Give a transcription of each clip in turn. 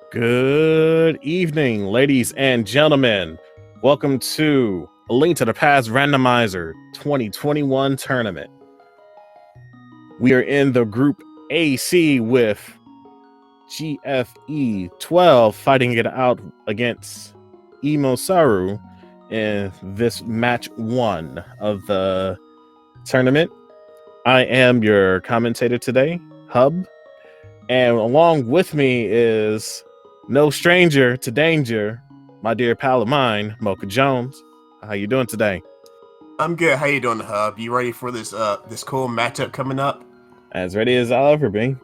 Good evening, ladies and gentlemen. Welcome to A Link to the Past Randomizer 2021 Tournament. We are in the Group AC with GFE 12 fighting it out against EmoSaru in this match 1 of the tournament. I am your commentator today, Hub, and along with me is no stranger to danger, my dear pal of mine, Mocha Jones. How you doing today? I'm good. How you doing, Hub? You ready for this cool matchup coming up? As ready as I'll ever be.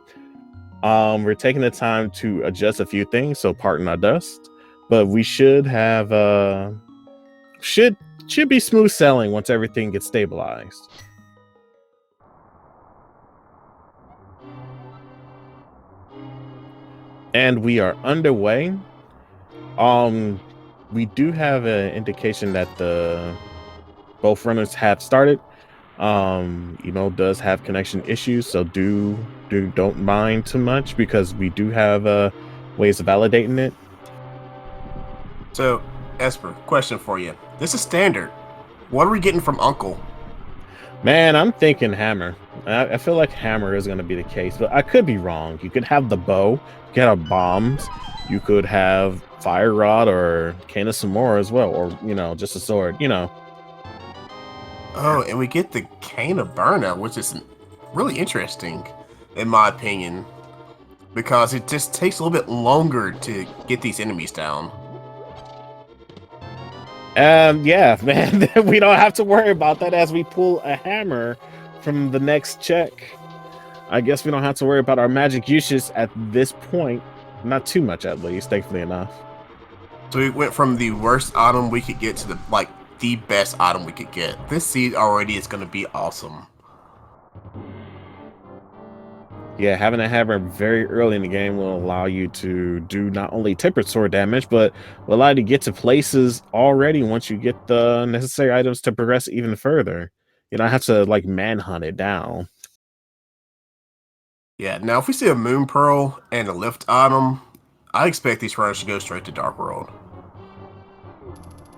We're taking the time to adjust a few things, so pardon our dust. But we should have should be smooth sailing once everything gets stabilized. And we are underway. We do have an indication that both runners have started. Does have connection issues, so don't mind too much because we do have ways of validating it. So, Esper, question for you. This is standard. What are we getting from Uncle? Man, I'm thinking hammer. I feel like hammer is going to be the case, but I could be wrong. You could have the bow, you could have bombs, you could have fire rod or cane of Samora as well, or just a sword. Oh, and we get the cane of Burnout, which is really interesting, in my opinion, because it just takes a little bit longer to get these enemies down. Yeah, man, we don't have to worry about that as we pull a hammer from the next check. I guess we don't have to worry about our magic uses at this point. Not too much, at least, thankfully enough. So we went from the worst item we could get to the best item we could get. This seed already is going to be awesome. Yeah, having a hammer very early in the game will allow you to do not only tempered sword damage, but will allow you to get to places already once you get the necessary items to progress even further. You don't have to manhunt it down. Yeah, now if we see a Moon Pearl and a lift item, I expect these runners to go straight to Dark World.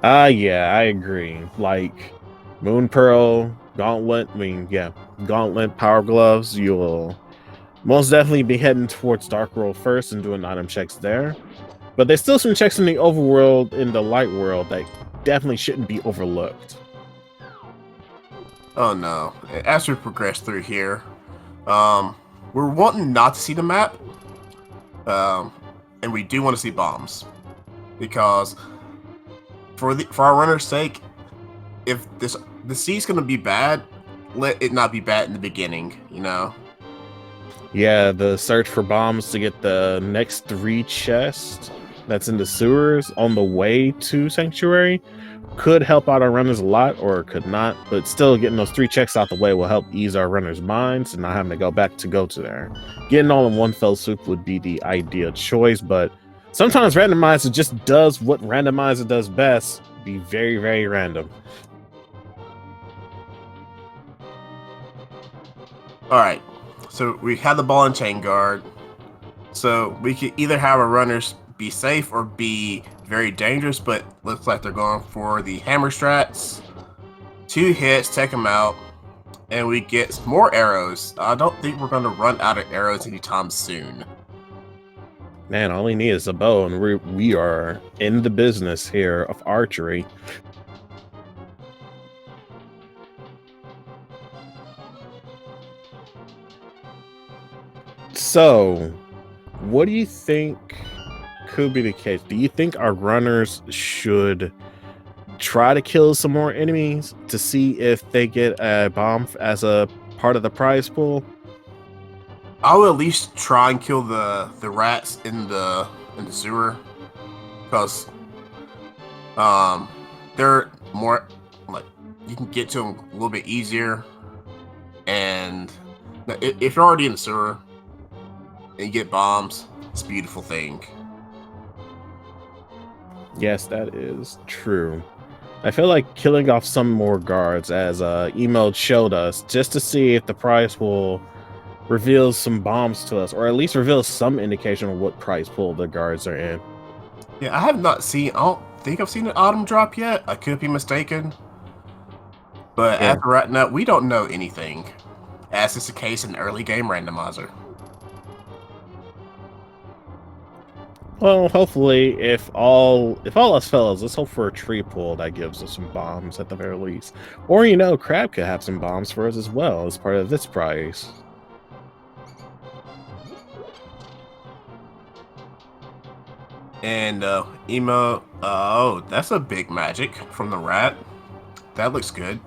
Yeah, I agree. Like Moon Pearl, Gauntlet, Gauntlet, Power Gloves, you'll most definitely be heading towards Dark World first and doing item checks there. But there's still some checks in the overworld, in the light world, that definitely shouldn't be overlooked. Oh no. As we progress through here, we're wanting not to see the map. And we do want to see bombs. Because for our runner's sake, if the seed's gonna be bad, let it not be bad in the beginning, Yeah, the search for bombs to get the next 3 chests that's in the sewers on the way to Sanctuary could help out our runners a lot, or could not, but still getting those 3 checks out the way will help ease our runners' minds and not having to go back to go to there. Getting all in one fell swoop would be the ideal choice, but sometimes Randomizer just does what Randomizer does best, be very, very random. Alright, so we have the ball and chain guard. So we could either have our runners be safe or be very dangerous, but looks like they're going for the hammer strats. 2 hits, take them out, and we get more arrows. I don't think we're going to run out of arrows anytime soon. Man, all we need is a bow, and we are in the business here of archery. So, what do you think could be the case? Do you think our runners should try to kill some more enemies to see if they get a bomb as a part of the prize pool? I will at least try and kill the rats in the sewer, because they're more you can get to them a little bit easier, and if you're already in the sewer and you get bombs, it's a beautiful thing. Yes, that is true. I feel like killing off some more guards, as Emo showed us, just to see if the prize pool reveals some bombs to us, or at least reveals some indication of what prize pool the guards are in. Yeah, I have not seen. I don't think I've seen an autumn drop yet. I could be mistaken. But Yeah. after right now, we don't know anything, as is the case in early game randomizer. Well, hopefully, if all else fails, let's hope for a tree pool that gives us some bombs at the very least. Or, you know, Crab could have some bombs for us as well as part of this prize. And oh, that's a big magic from the rat. That looks good.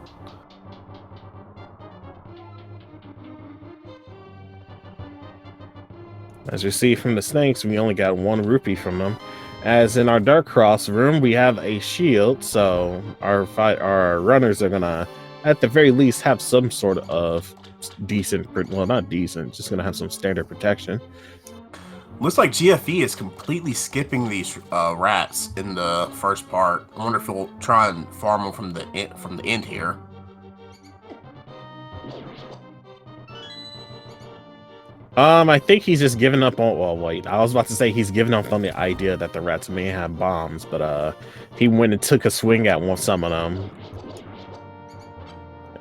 As you see from the snakes, we only got 1 rupee from them. As in our Dark Cross room, we have a shield, so our runners are gonna, at the very least, have some sort of decent, well, not decent, just gonna have some standard protection. Looks like GFE is completely skipping these rats in the first part. I wonder if we'll try and farm them from the end here. I think he's just given up on. Well, wait, I was about to say he's given up on the idea that the rats may have bombs, but he went and took a swing at some of them.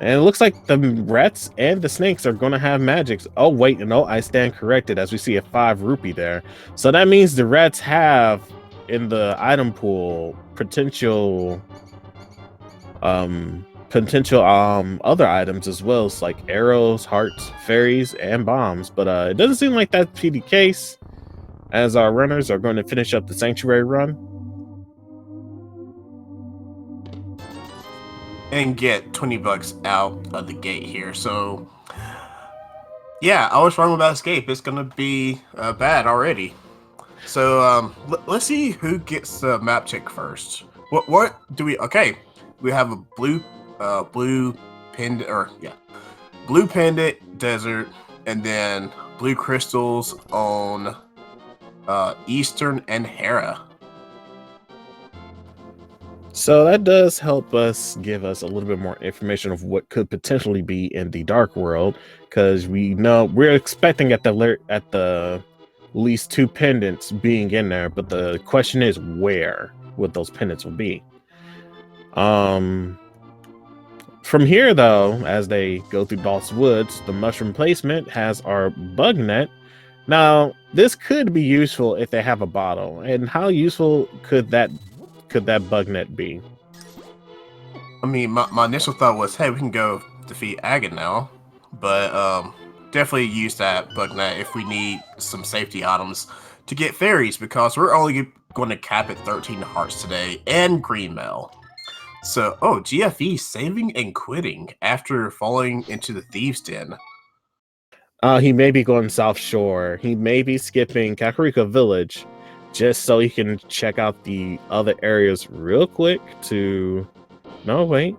And it looks like the rats and the snakes are going to have magics. Oh, wait, no, I stand corrected as we see a 5 rupee there. So that means the rats have in the item pool potential other items as well, as like arrows, hearts, fairies, and bombs. But it doesn't seem like that's the case, as our runners are going to finish up the sanctuary run and get 20 bucks out of the gate here. So yeah, I was wrong about escape. It's gonna be bad already. So let's see who gets the map check first. What do we? Okay, we have a blue pendant, blue pendant desert, and then blue crystals on Eastern and Hera. So that does help us give us a little bit more information of what could potentially be in the dark world, because we know we're expecting at the least 2 pendants being in there, but the question is where would those pendants will be. From here, though, as they go through Dolph's Woods, the mushroom placement has our bug net. Now, this could be useful if they have a bottle. And how useful could that bug net be? I mean, my initial thought was, hey, we can go defeat Agon now, but definitely use that bug net if we need some safety items to get fairies, because we're only going to cap at 13 hearts today and green mail. So, GFE saving and quitting after falling into the Thieves' Den. He may be going South Shore. He may be skipping Kakariko Village just so he can check out the other areas real quick to... No, wait.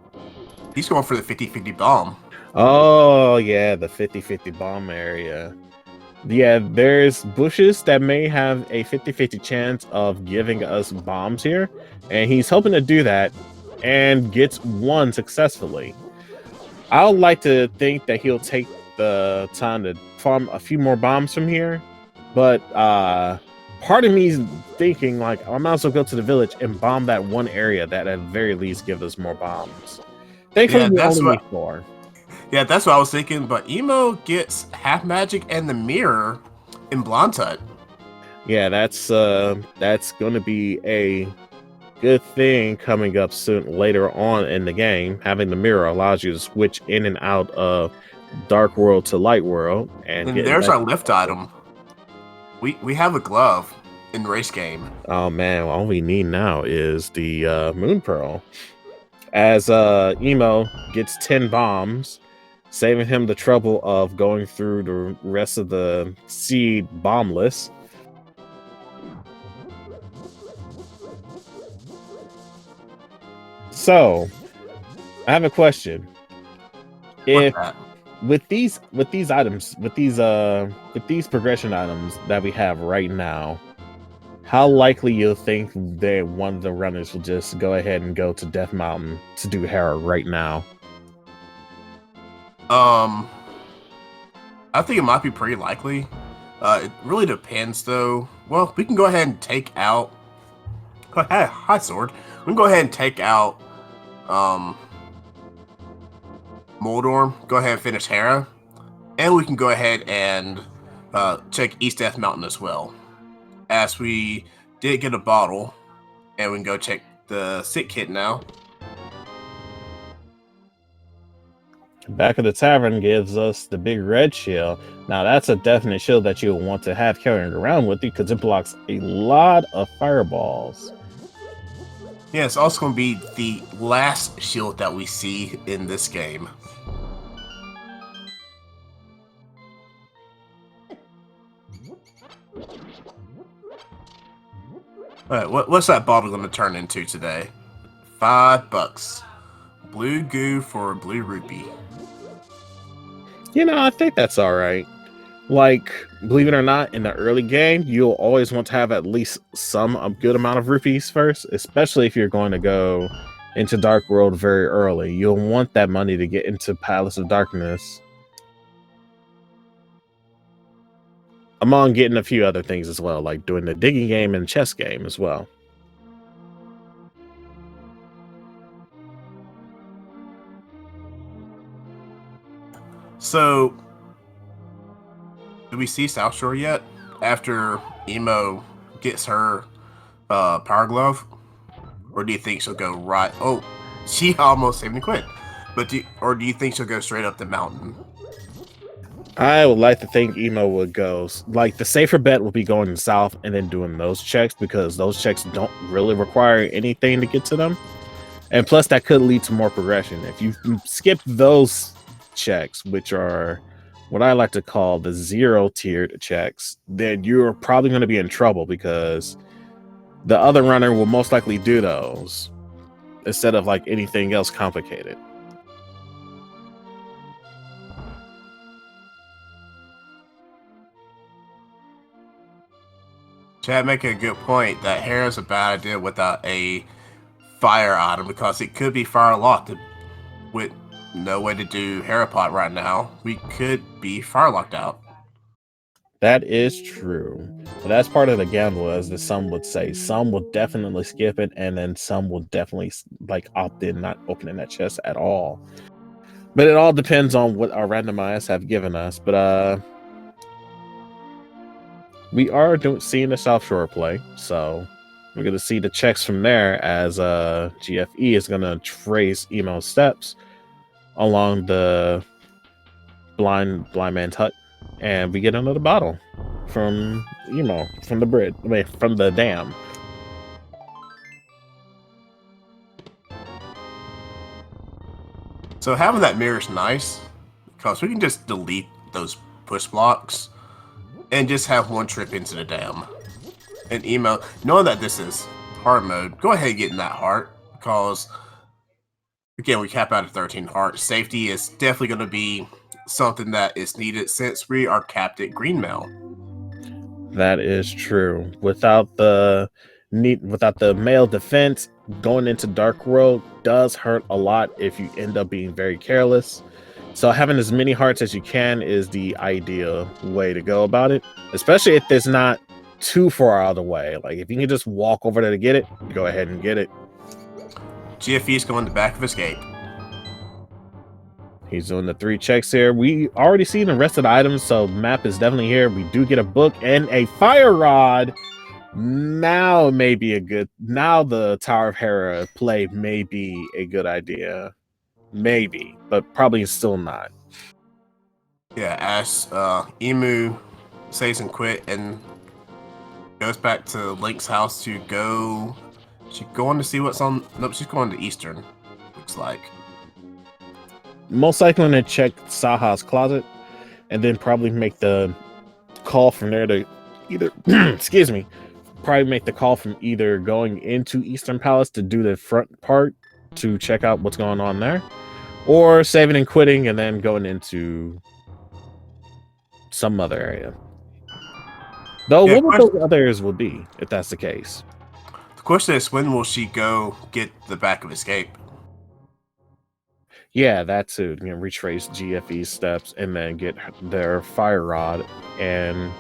He's going for the 50-50 bomb. Oh, yeah, the 50-50 bomb area. Yeah, there's bushes that may have a 50-50 chance of giving us bombs here, and he's hoping to do that and gets 1 successfully. I would like to think that he'll take the time to farm a few more bombs from here, but part of me is thinking, like, I might as well go to the village and bomb that 1 area that at the very least give us more bombs. Thankfully, we only need 4. Yeah, that's what I was thinking, but Emo gets half magic and the mirror in Blonde Tut. Yeah, that's going to be a good thing coming up soon later on in the game. Having the mirror allows you to switch in and out of Dark World to Light World, and there's our lift item. We have a glove in the race game. Oh man, all we need now is the Moon Pearl. As Emo gets 10 bombs, saving him the trouble of going through the rest of the seed bombless. So, I have a question. If with these items, with these progression items that we have right now, how likely you think that one of the runners will just go ahead and go to Death Mountain to do Hera right now? I think it might be pretty likely. It really depends, though. Well, we can go ahead and take out. Oh, hi, Sword. We can go ahead and take out Moldorm. Go ahead and finish Hera, and we can go ahead and check East Death Mountain as well, as we did get a bottle, and we can go check the sick kit now. Back of the tavern gives us the big red shield. Now that's a definite shield that you'll want to have carrying around with you because it blocks a lot of fireballs. Yeah, it's also going to be the last shield that we see in this game. Alright, what's that bottle going to turn into today? $5. Blue goo for a blue rupee. You know, I think that's all right. Like, believe it or not, in the early game, you'll always want to have at least some good amount of rupees first, especially if you're going to go into Dark World very early. You'll want that money to get into Palace of Darkness. Among getting a few other things as well, like doing the digging game and chess game as well. So, do we see South Shore yet? After Emo gets her power glove? Or do you think she'll go right? Oh, she almost saved and quit. But do you think she'll go straight up the mountain? I would like to think Emo would go, like, the safer bet would be going south and then doing those checks, because those checks don't really require anything to get to them. And plus, that could lead to more progression. If you skip those checks, which are what I like to call the 0-tiered checks, then you're probably going to be in trouble, because the other runner will most likely do those instead of like anything else complicated. Chad making a good point that Hera's a bad idea without a fire item, because it could be fire locked. With no way to do Hera pot right now, we could be fire locked out. That is true. But that's part of the gamble, as the some would say. Some will definitely skip it, and then some will definitely like opt in, not opening that chest at all. But it all depends on what our randomizers have given us. But we are seeing the South Shore play, so we're going to see the checks from there, as GFE is going to trace Emo's steps along the blind man's hut, and we get another bottle from Emo, from the bridge, from the dam. So having that mirror is nice, because we can just delete those push blocks and just have one trip into the dam. And Emo, knowing that this is hard mode, go ahead and get in that heart, because again, we cap out at 13 heart. Safety is definitely going to be something that is needed, since we are capped at green mail. That is true. Without the male defense, going into Dark World does hurt a lot if you end up being very careless. So having as many hearts as you can is the ideal way to go about it, especially if it's not too far out of the way. Like, if you can just walk over there to get it, go ahead and get it. GFE is going to back of escape. He's doing the 3 checks here. We already seen the rest of the items, so map is definitely here. We do get a book and a fire rod. Now may be a good. Now the Tower of Hera play may be a good idea, maybe, but probably still not. Yeah, as Emu saves and quit and goes back to Link's house to go. She's going to see what's on. Nope, she's going to Eastern. Looks like. Most likely going to check Saha's closet, and then probably make the call from there to either. Excuse me. Probably make the call from either going into Eastern Palace to do the front part to check out what's going on there, or saving and quitting and then going into some other area. Though, Yeah, what those other areas will be, if that's the case. The question is, when will she go get the back of escape? Yeah, that too. You can retrace GFE steps and then get their fire rod. And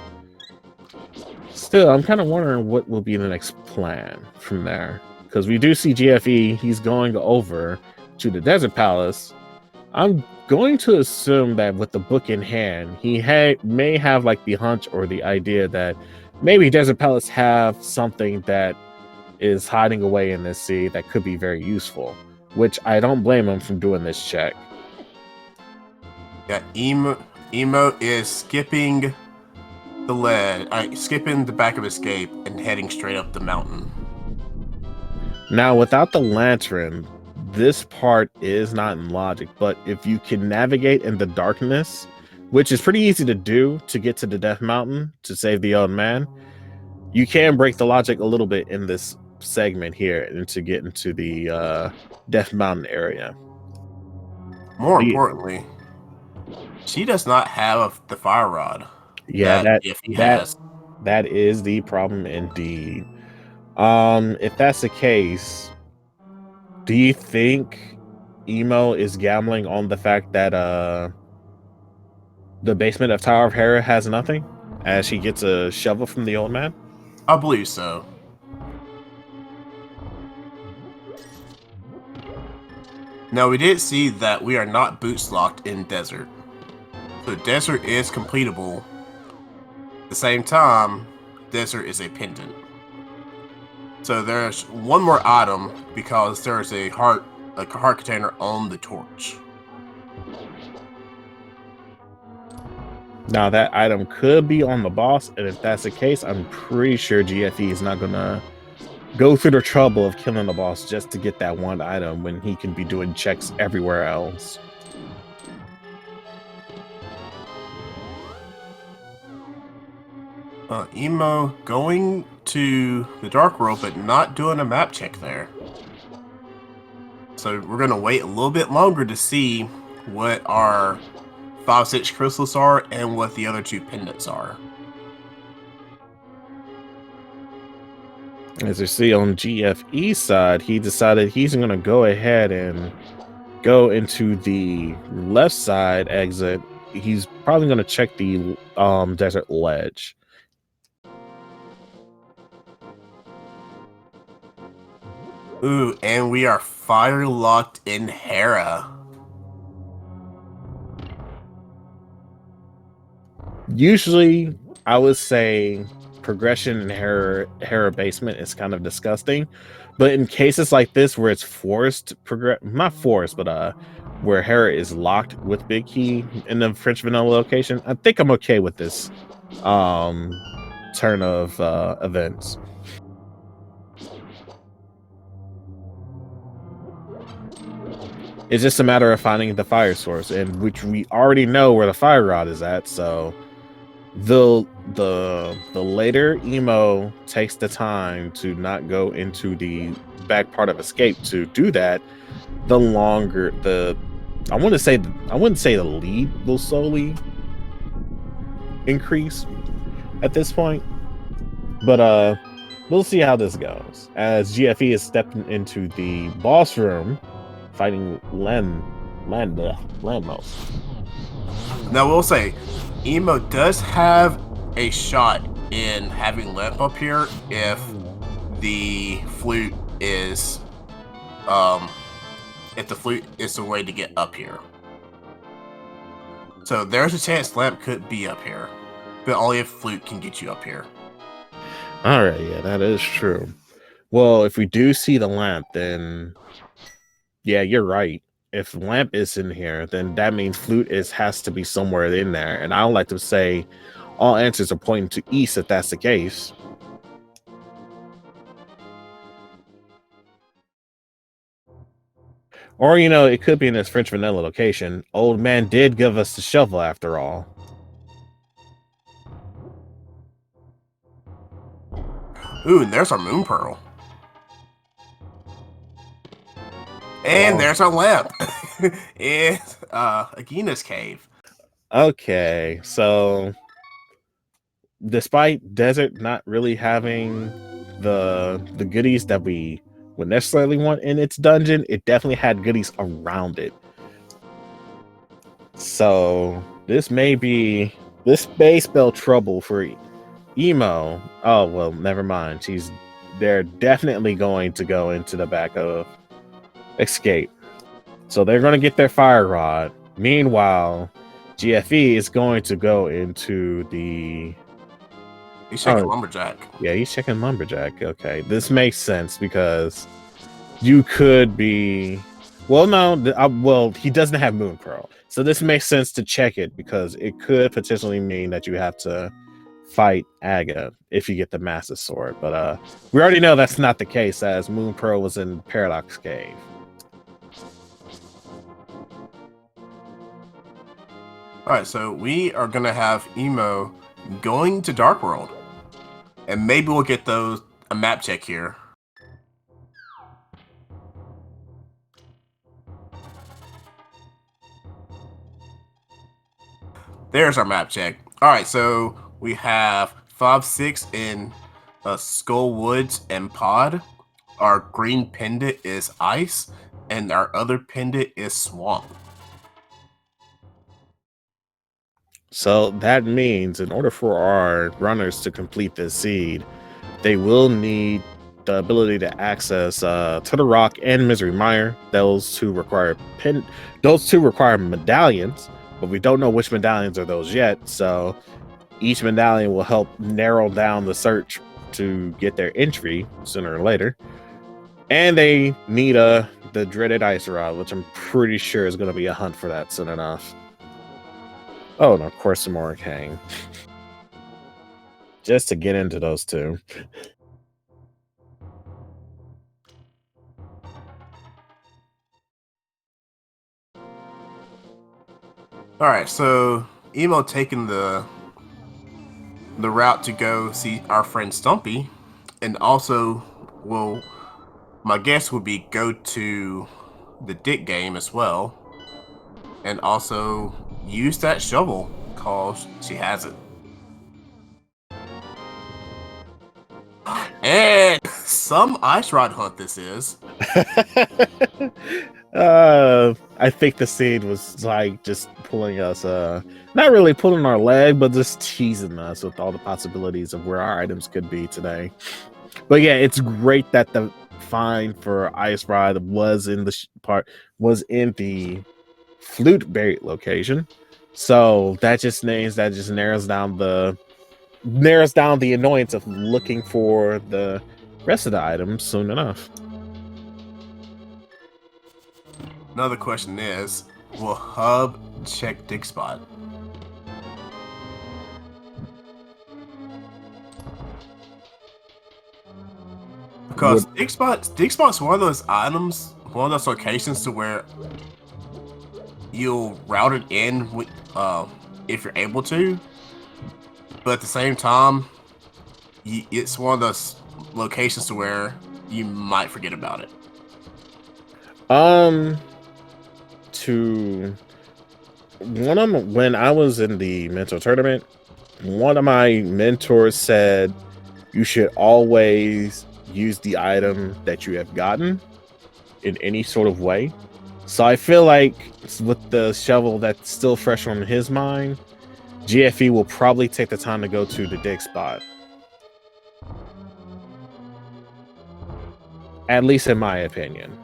still, I'm kind of wondering what will be the next plan from there. Because we do see GFE, he's going over to the Desert Palace. I'm going to assume that with the book in hand, he may have like the hunch or the idea that maybe Desert Palace have something that is hiding away in this sea that could be very useful, which I don't blame him from doing this check. Yeah, Emo is skipping the ledge, skipping the back of escape and heading straight up the mountain. Now, without the lantern, this part is not in logic, but if you can navigate in the darkness, which is pretty easy to do to get to the Death Mountain to save the old man, you can break the logic a little bit in this segment here and to get into the Death Mountain area. More importantly, she does not have the fire rod. Yeah, that is the problem indeed. If that's the case, do you think Emo is gambling on the fact that the basement of Tower of Hera has nothing as she gets a shovel from the old man? I believe so. Now, we did see that we are not boots locked in desert. So desert is completable. At the same time, desert is a pendant. So there's one more item because there's a heart container on the torch. Now that item could be on the boss, and if that's the case, I'm pretty sure GFE is not gonna go through the trouble of killing the boss just to get that one item when he can be doing checks everywhere else. Emo going to the Dark World, but not doing a map check there. So we're going to wait a little bit longer to see what our 5-6 crystals are and what the other two pendants are. As you see on GFE side, he decided he's going to go ahead and go into the left side exit. He's probably going to check the desert ledge. Ooh, and we are fire locked in Hera. Usually, I would say progression in Hera basement is kind of disgusting, but in cases like this where it's forced not forced, but where Hera is locked with Big Key in the French vanilla location, I think I'm okay with this turn of events. It's just a matter of finding the fire source, and which we already know where the fire rod is at. So the later Emo takes the time to not go into the back part of escape to do that, the longer I wouldn't say the lead will slowly increase at this point, but we'll see how this goes as GFE is stepping into the boss room fighting Landmos. Now we'll say Emo does have a shot in having Lamp up here if the flute is the way to get up here. So there's a chance Lamp could be up here, but only if flute can get you up here. All right, yeah, that is true. Well, if we do see the lamp, then yeah, you're right. If lamp is in here, then that means flute has to be somewhere in there. And I don't like to say all answers are pointing to east if that's the case. Or, you know, it could be in this French vanilla location. Old man did give us the shovel after all. Ooh, and there's our moon pearl. And there's our lamp. It's Agina's cave. Okay, so despite desert not really having the goodies that we would necessarily want in its dungeon, it definitely had goodies around it. So this may spell trouble for Emo. Oh well, never mind. They're definitely going to go into the back of Escape. So they're going to get their Fire Rod. Meanwhile, GFE is going to go into the. He's checking Lumberjack. Yeah, he's checking Lumberjack. Okay, this makes sense because you could be. Well, no. Well, he doesn't have Moon Pearl, so this makes sense to check it because it could potentially mean that you have to fight Aga if you get the Master Sword. But we already know that's not the case, as Moon Pearl was in Paradox Cave. All right, so we are gonna have Emo going to Dark World, and maybe we'll get a map check here. There's our map check. All right, so we have 5-6 in Skull Woods and Pod. Our green pendant is Ice, and our other pendant is Swamp. So that means in order for our runners to complete this seed, they will need the ability to access Tutter Rock and Misery Mire. Those two require medallions, but we don't know which medallions are those yet. So each medallion will help narrow down the search to get their entry sooner or later. And they need the dreaded Ice Rod, which I'm pretty sure is going to be a hunt for that soon enough. Oh, and of course, some more Kang. Just to get into those two. All right, so Emo taking the route to go see our friend Stumpy, and also my guess would be go to the Dick game as well, and also use that shovel cause she has it. And some Ice Rod hunt this is. I think the seed was like just pulling us, not really pulling our leg, but just teasing us with all the possibilities of where our items could be today. But yeah, it's great that the find for Ice Rod was in the flute buried location. So that just narrows down the annoyance of looking for the rest of the items soon enough. Another question is, will Hub check Dig Spot? Because Dig Spot's one of those items, one of those locations to where you'll route it in with, if you're able to, but at the same time, it's one of those locations to where you might forget about it. When I was in the mentor tournament, one of my mentors said you should always use the item that you have gotten in any sort of way. So I feel like with the shovel that's still fresh on his mind, GFE will probably take the time to go to the dig spot. At least in my opinion.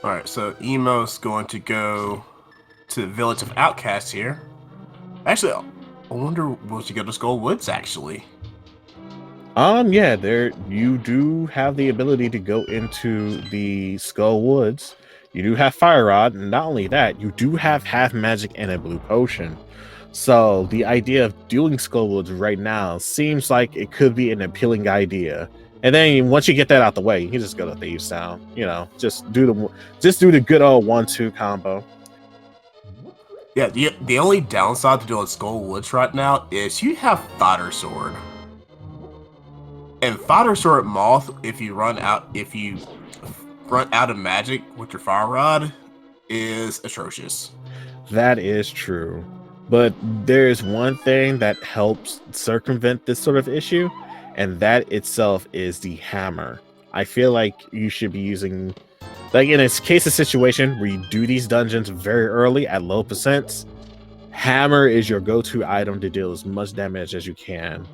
Alright, so Emo's going to go to the Village of Outcasts here. Actually, I wonder, will she go to Skull Woods, actually? Yeah, you do have the ability to go into the Skull Woods. You do have Fire Rod, and not only that, you do have half magic and a blue potion. So the idea of doing Skull Woods right now seems like it could be an appealing idea. And then once you get that out the way, you just go to Thieves Town. You know, just do the good old 1-2 combo. Yeah, the only downside to doing Skull Woods right now is you have Fighter Sword. And Fighter Sword Moth, if you run out of magic with your Fire Rod, is atrocious. That is true. But there's one thing that helps circumvent this sort of issue, and that itself is the hammer. I feel like you should be using, like in a case of situation where you do these dungeons very early at low percents, hammer is your go-to item to deal as much damage as you can.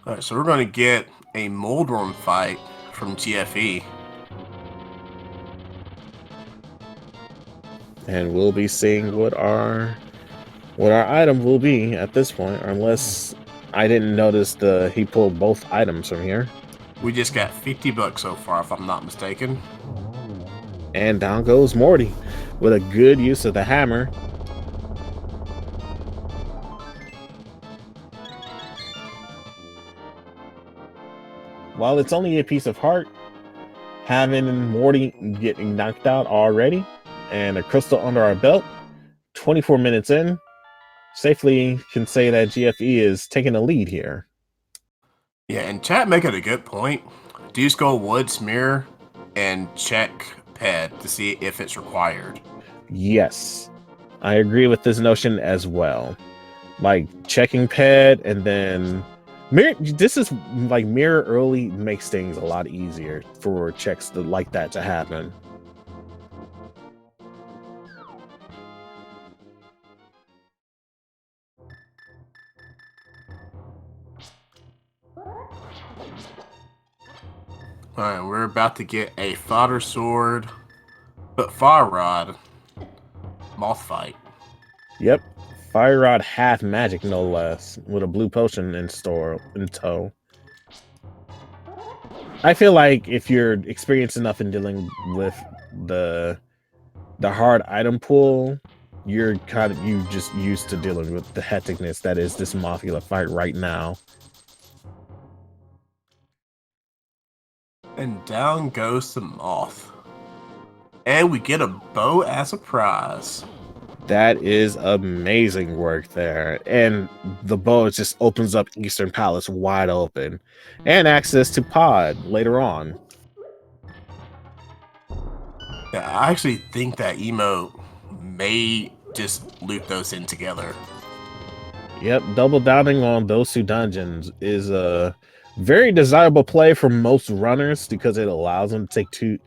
Alright, so we're going to get a Moldworm fight from GFE. And we'll be seeing what our item will be at this point, unless I didn't notice he pulled both items from here. We just got $50 so far, if I'm not mistaken. And down goes Morty with a good use of the hammer. While it's only a piece of heart, having Morty getting knocked out already and a crystal under our belt, 24 minutes in, safely can say that GFE is taking a lead here. Yeah, and chat making a good point. Do you go Woods Mirror and check ped to see if it's required? Yes, I agree with this notion as well. Like checking ped and then Mirror. This is like Mirror early makes things a lot easier for checks like that to happen. Alright, we're about to get a fodder sword, but fire rod moth fight. Yep, fire rod half magic no less, with a blue potion in tow. I feel like if you're experienced enough in dealing with the hard item pool, you just used to dealing with the hecticness that is this Mothula fight right now. And down goes the moth. And we get a bow as a prize. That is amazing work there. And the bow just opens up Eastern Palace wide open. And access to Pod later on. Yeah, I actually think that Emo may just loop those in together. Yep, double downing on those two dungeons is a very desirable play for most runners because it allows them to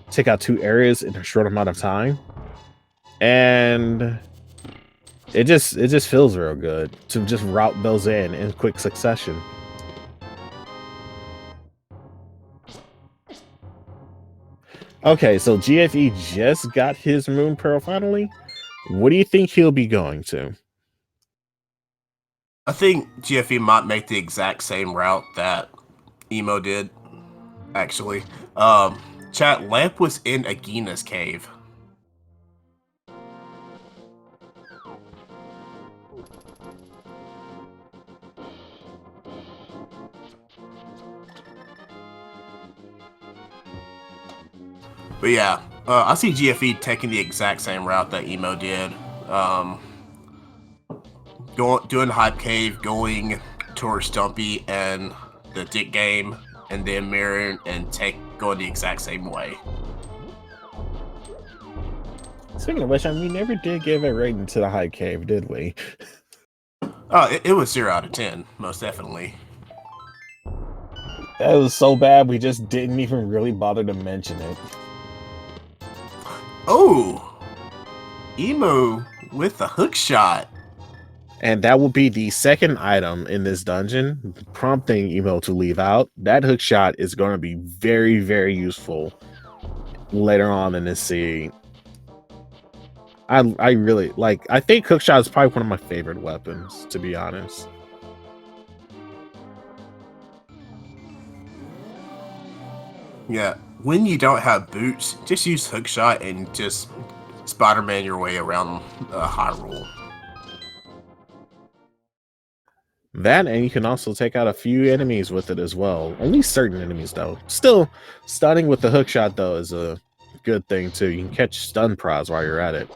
take out two areas in a short amount of time. And it just feels real good to just route those in quick succession. Okay, so GFE just got his Moon Pearl finally. What do you think he'll be going to? I think GFE might make the exact same route that Emo did, actually. Chat, Lamp was in Agina's cave. But yeah, I see GFE taking the exact same route that Emo did. Doing the Hype Cave, going towards Stumpy and the Dick Game, and then Mire and going the exact same way. Speaking of which, we never did give a rating to the Hype Cave, did we? Oh, it was 0 out of 10, most definitely. That was so bad we just didn't even really bother to mention it. Oh, Emo with the hook shot. And that will be the second item in this dungeon, prompting Emo to leave out. That hook shot is going to be very, very useful later on in this scene. I really like. I think hook shot is probably one of my favorite weapons, to be honest. Yeah, when you don't have boots, just use hook shot and just Spider-Man your way around Hyrule. That, and you can also take out a few enemies with it as well. Only certain enemies, though. Still, stunning with the hook shot, though, is a good thing, too. You can catch stun prize while you're at it.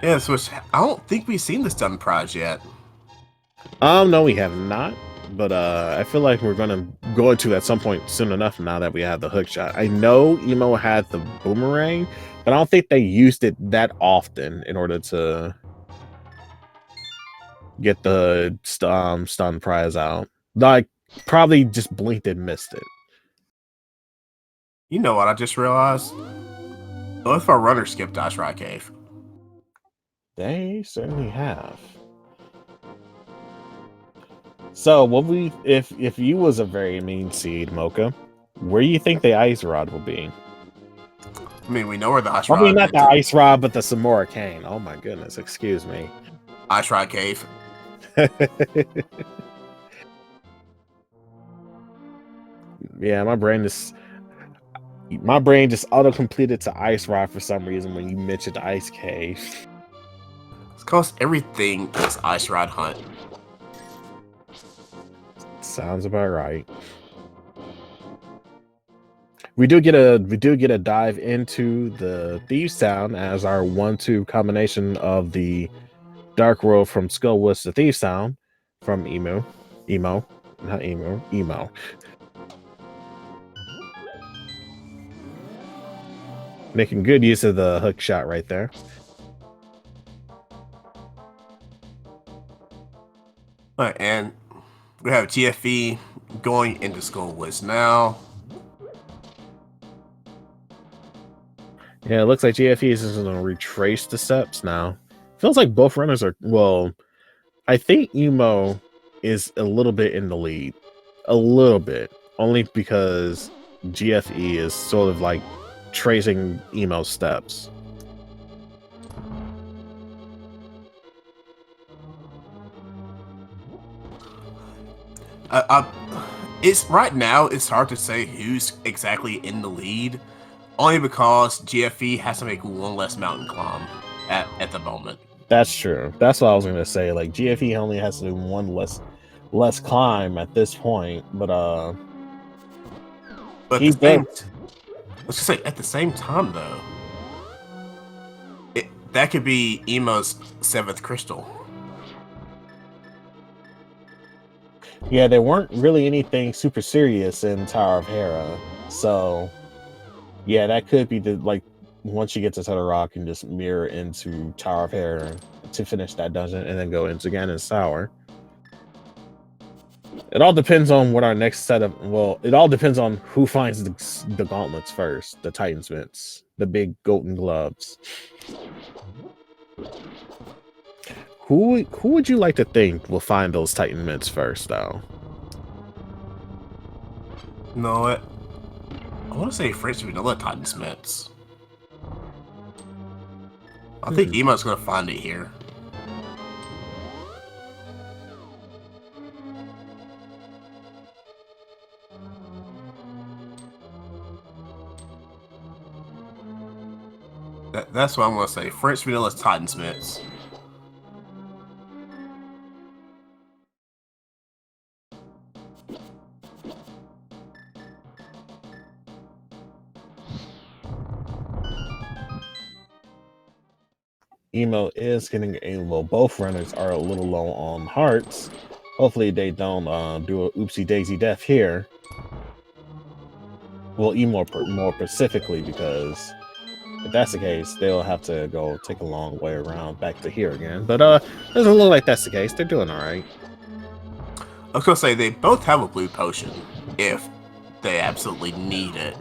Yeah, so I don't think we've seen the stun prize yet. No, we have not. But I feel like we're going to go into at some point soon enough now that we have the hook shot. I know Emo had the boomerang, But I don't think they used it that often in order to get the stun prize out. Like, probably just blinked and missed it. You know what I just realized? Both of our runners skipped Ice Ride Cave. They certainly have. So, what if you was a very mean seed, Mocha, where do you think the ice rod will be? I mean, we know where the Ice Ride. I mean, not the ice rod, but the Samora cane. Oh my goodness! Excuse me. Ice Ride Cave. Yeah, my brain just auto completed to ice rod for some reason when you mentioned ice cave. It's because everything is Ice Ride Hunt. Sounds about right. We do get a dive into the Thieves Town as our 1-2 combination of the Dark World from Skullwoods to Thieves Town from Emo. Making good use of the hook shot right there. All right, and we have GFE going into Skullwoods now. Yeah, it looks like GFE is going to retrace the steps now. Feels like both runners are, well, I think Emo is a little bit in the lead. A little bit. Only because GFE is sort of like tracing Emo's steps. It's right now, it's hard to say who's exactly in the lead. Only because GFE has to make one less mountain climb at the moment. That's true. That's what I was gonna say. Like GFE only has to do one less climb at this point, but let's just say at the same time though, that could be Emo's 7th crystal. Yeah, there weren't really anything super serious in Tower of Hera, so yeah, that could be the like once you get to Tutter Rock and just mirror into Tower of Hera to finish that dungeon and then go into Ganon's Tower. It all depends on what our next set of, well, it all depends on who finds the gauntlets first, the Titan's mitts, the big golden gloves. Who would you like to think will find those Titan mitts first, though? You know what? I want to say French Vanilla Titan's mitts. I think Emo's gonna find it here. That's what I'm gonna say. French Vanilla's Titan's mitts. Emo is getting a well. Both runners are a little low on hearts. Hopefully they don't do a oopsie daisy death here. Well, Emo more specifically, because if that's the case, they'll have to go take a long way around back to here again. But it doesn't look like that's the case. They're doing all right. I was gonna say they both have a blue potion if they absolutely need it.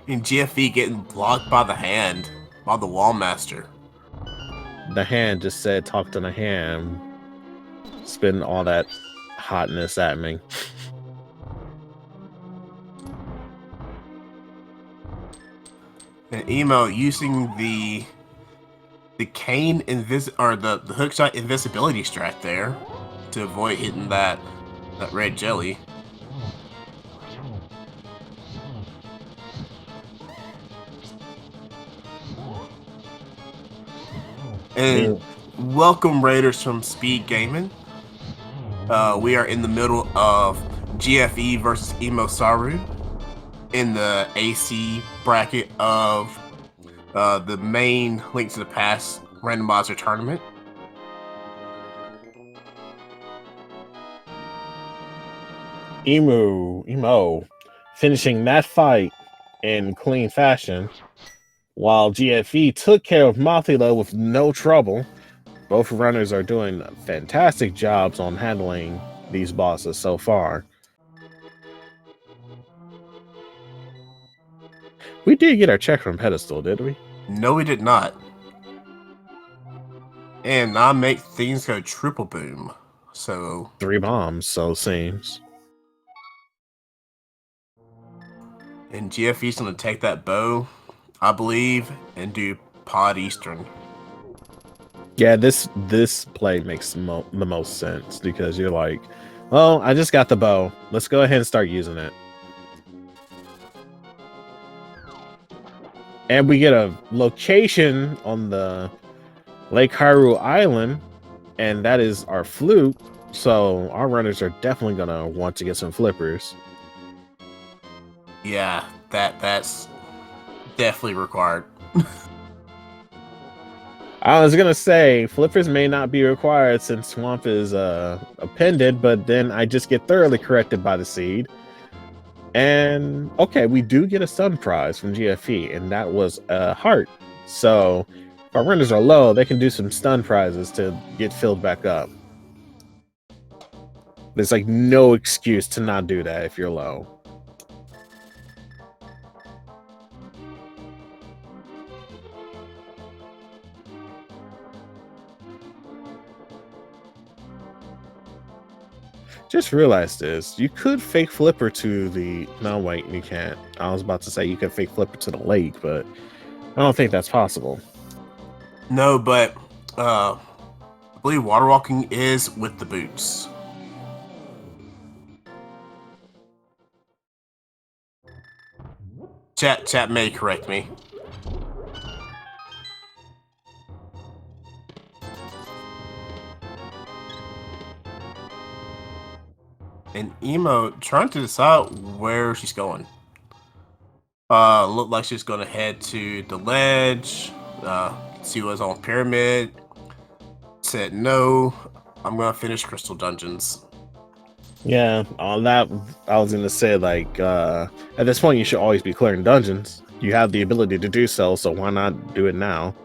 And GFE getting blocked by the hand, by the wall master. The hand just said, "Talk to the hand." Spitting all that hotness at me. And Emo using the cane the hookshot invisibility strat there to avoid hitting that red jelly. And welcome Raiders from SpeedGaming. We are in the middle of GFE versus EmoSaru in the AC bracket of the main Link to the Past Randomizer Tournament. Emo finishing that fight in clean fashion, while GFE took care of Mothula with no trouble. Both runners are doing fantastic jobs on handling these bosses so far. We did get our check from Pedestal, did we? No, we did not. And I make things go triple boom. So 3 bombs, so seems. And GFE's gonna take that bow, I believe, and do Pod Eastern. Yeah, this play makes the most sense because you're like, well, I just got the bow. Let's go ahead and start using it. And we get a location on the Lake Hyrule Island, and that is our flute. So our runners are definitely gonna want to get some flippers. Yeah, that's definitely required. I was gonna say flippers may not be required since Swamp is appended, but then I just get thoroughly corrected by the seed. And okay, we do get a stun prize from GFE, and that was a heart. So if our runners are low, they can do some stun prizes to get filled back up. There's like no excuse to not do that if you're low. Just realized this. You could fake flipper to the... No, wait, you can't. I was about to say you could fake flipper to the lake, but I don't think that's possible. No, but I believe water walking is with the boots. Chat may correct me. And Emo trying to decide where she's going. Looked like she's gonna head to the ledge. See what's on pyramid. Said no. I'm gonna finish Crystal Dungeons. Yeah, on that, I was gonna say, like, at this point, you should always be clearing dungeons. You have the ability to do so, so why not do it now?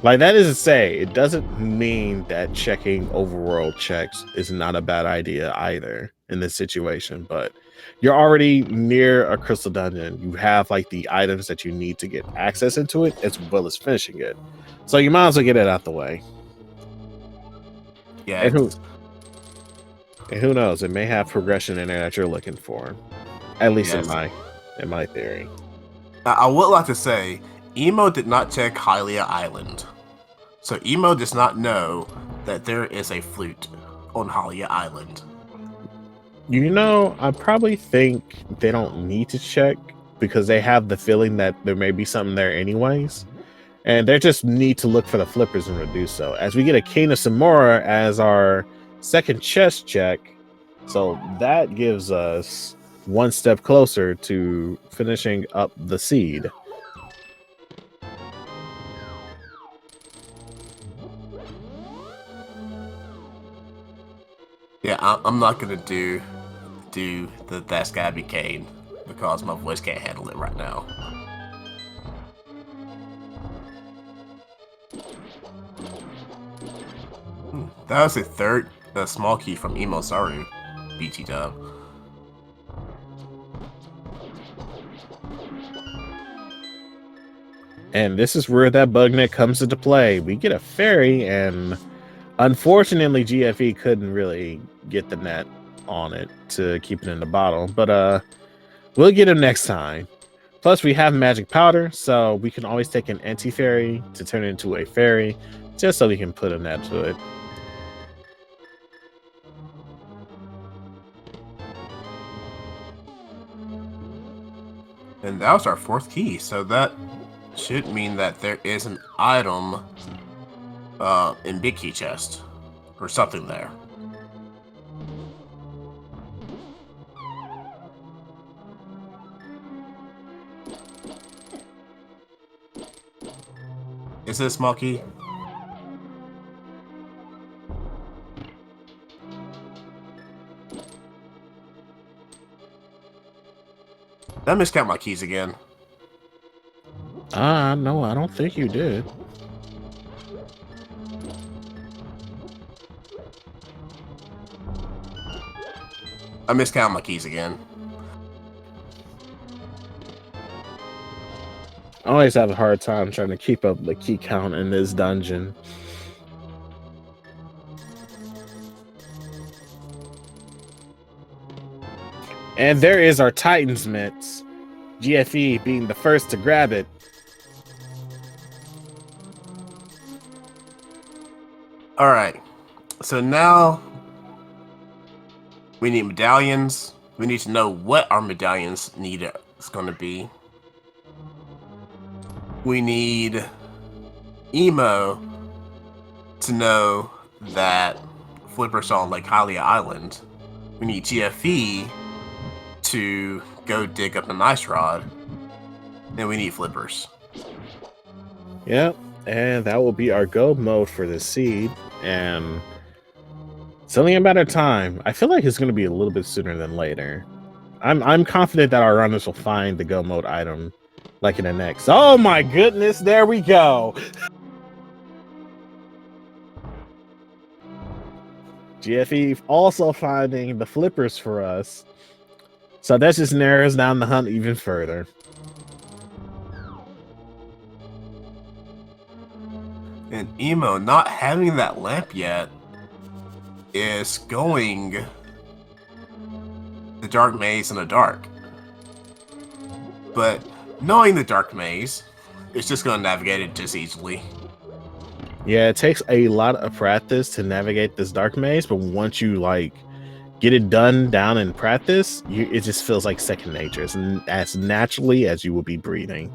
Like, that is to say, it doesn't mean that checking overworld checks is not a bad idea either in this situation, but you're already near a crystal dungeon. You have, like, the items that you need to get access into it, as well as finishing it. So you might as well get it out the way. Yeah. And who knows? It may have progression in there that you're looking for. At least Yes. in my theory. I would like to say, Emo did not check Hylia Island. So Emo does not know that there is a flute on Hylia Island. You know, I probably think they don't need to check because they have the feeling that there may be something there anyways. And they just need to look for the flippers and do so. As we get a Cane of Samora as our second chest check. So that gives us one step closer to finishing up the seed. Yeah, I'm not gonna do the That's Gotta Be Kane because my voice can't handle it right now. That was the third small key from EmoSaru, BT Dub. And this is where that bug net comes into play. We get a fairy, and unfortunately GFE couldn't really get the net on it to keep it in the bottle, but we'll get him next time. Plus we have magic powder, so we can always take an anti-fairy to turn it into a fairy, just so we can put a net to it. And that was our fourth key, so that should mean that there is an item in Big Key Chest or something there. Is it a small key? Did I miscount my keys again? No, I don't think you did. I miscounted my keys again. I always have a hard time trying to keep up the key count in this dungeon. And there is our Titan's Mitts. GFE being the first to grab it. All right. So now we need medallions. We need to know what our medallions need is going to be. We need Emo to know that Flipper's on Lake Hylia Island. We need GFE to go dig up an ice rod. And we need Flippers. Yep, and that will be our go mode for the seed. And it's only a matter of time. I feel like it's going to be a little bit sooner than later. I'm confident that our runners will find the go mode item like in the next. Oh my goodness, there we go. GFE also finding the Flippers for us. So that just narrows down the hunt even further. And Emo not having that lamp yet is going the dark maze in the dark. But knowing the dark maze, it's just going to navigate it just easily. Yeah, it takes a lot of practice to navigate this dark maze, but once you like get it done down in practice, it just feels like second nature. It's as naturally as you will be breathing.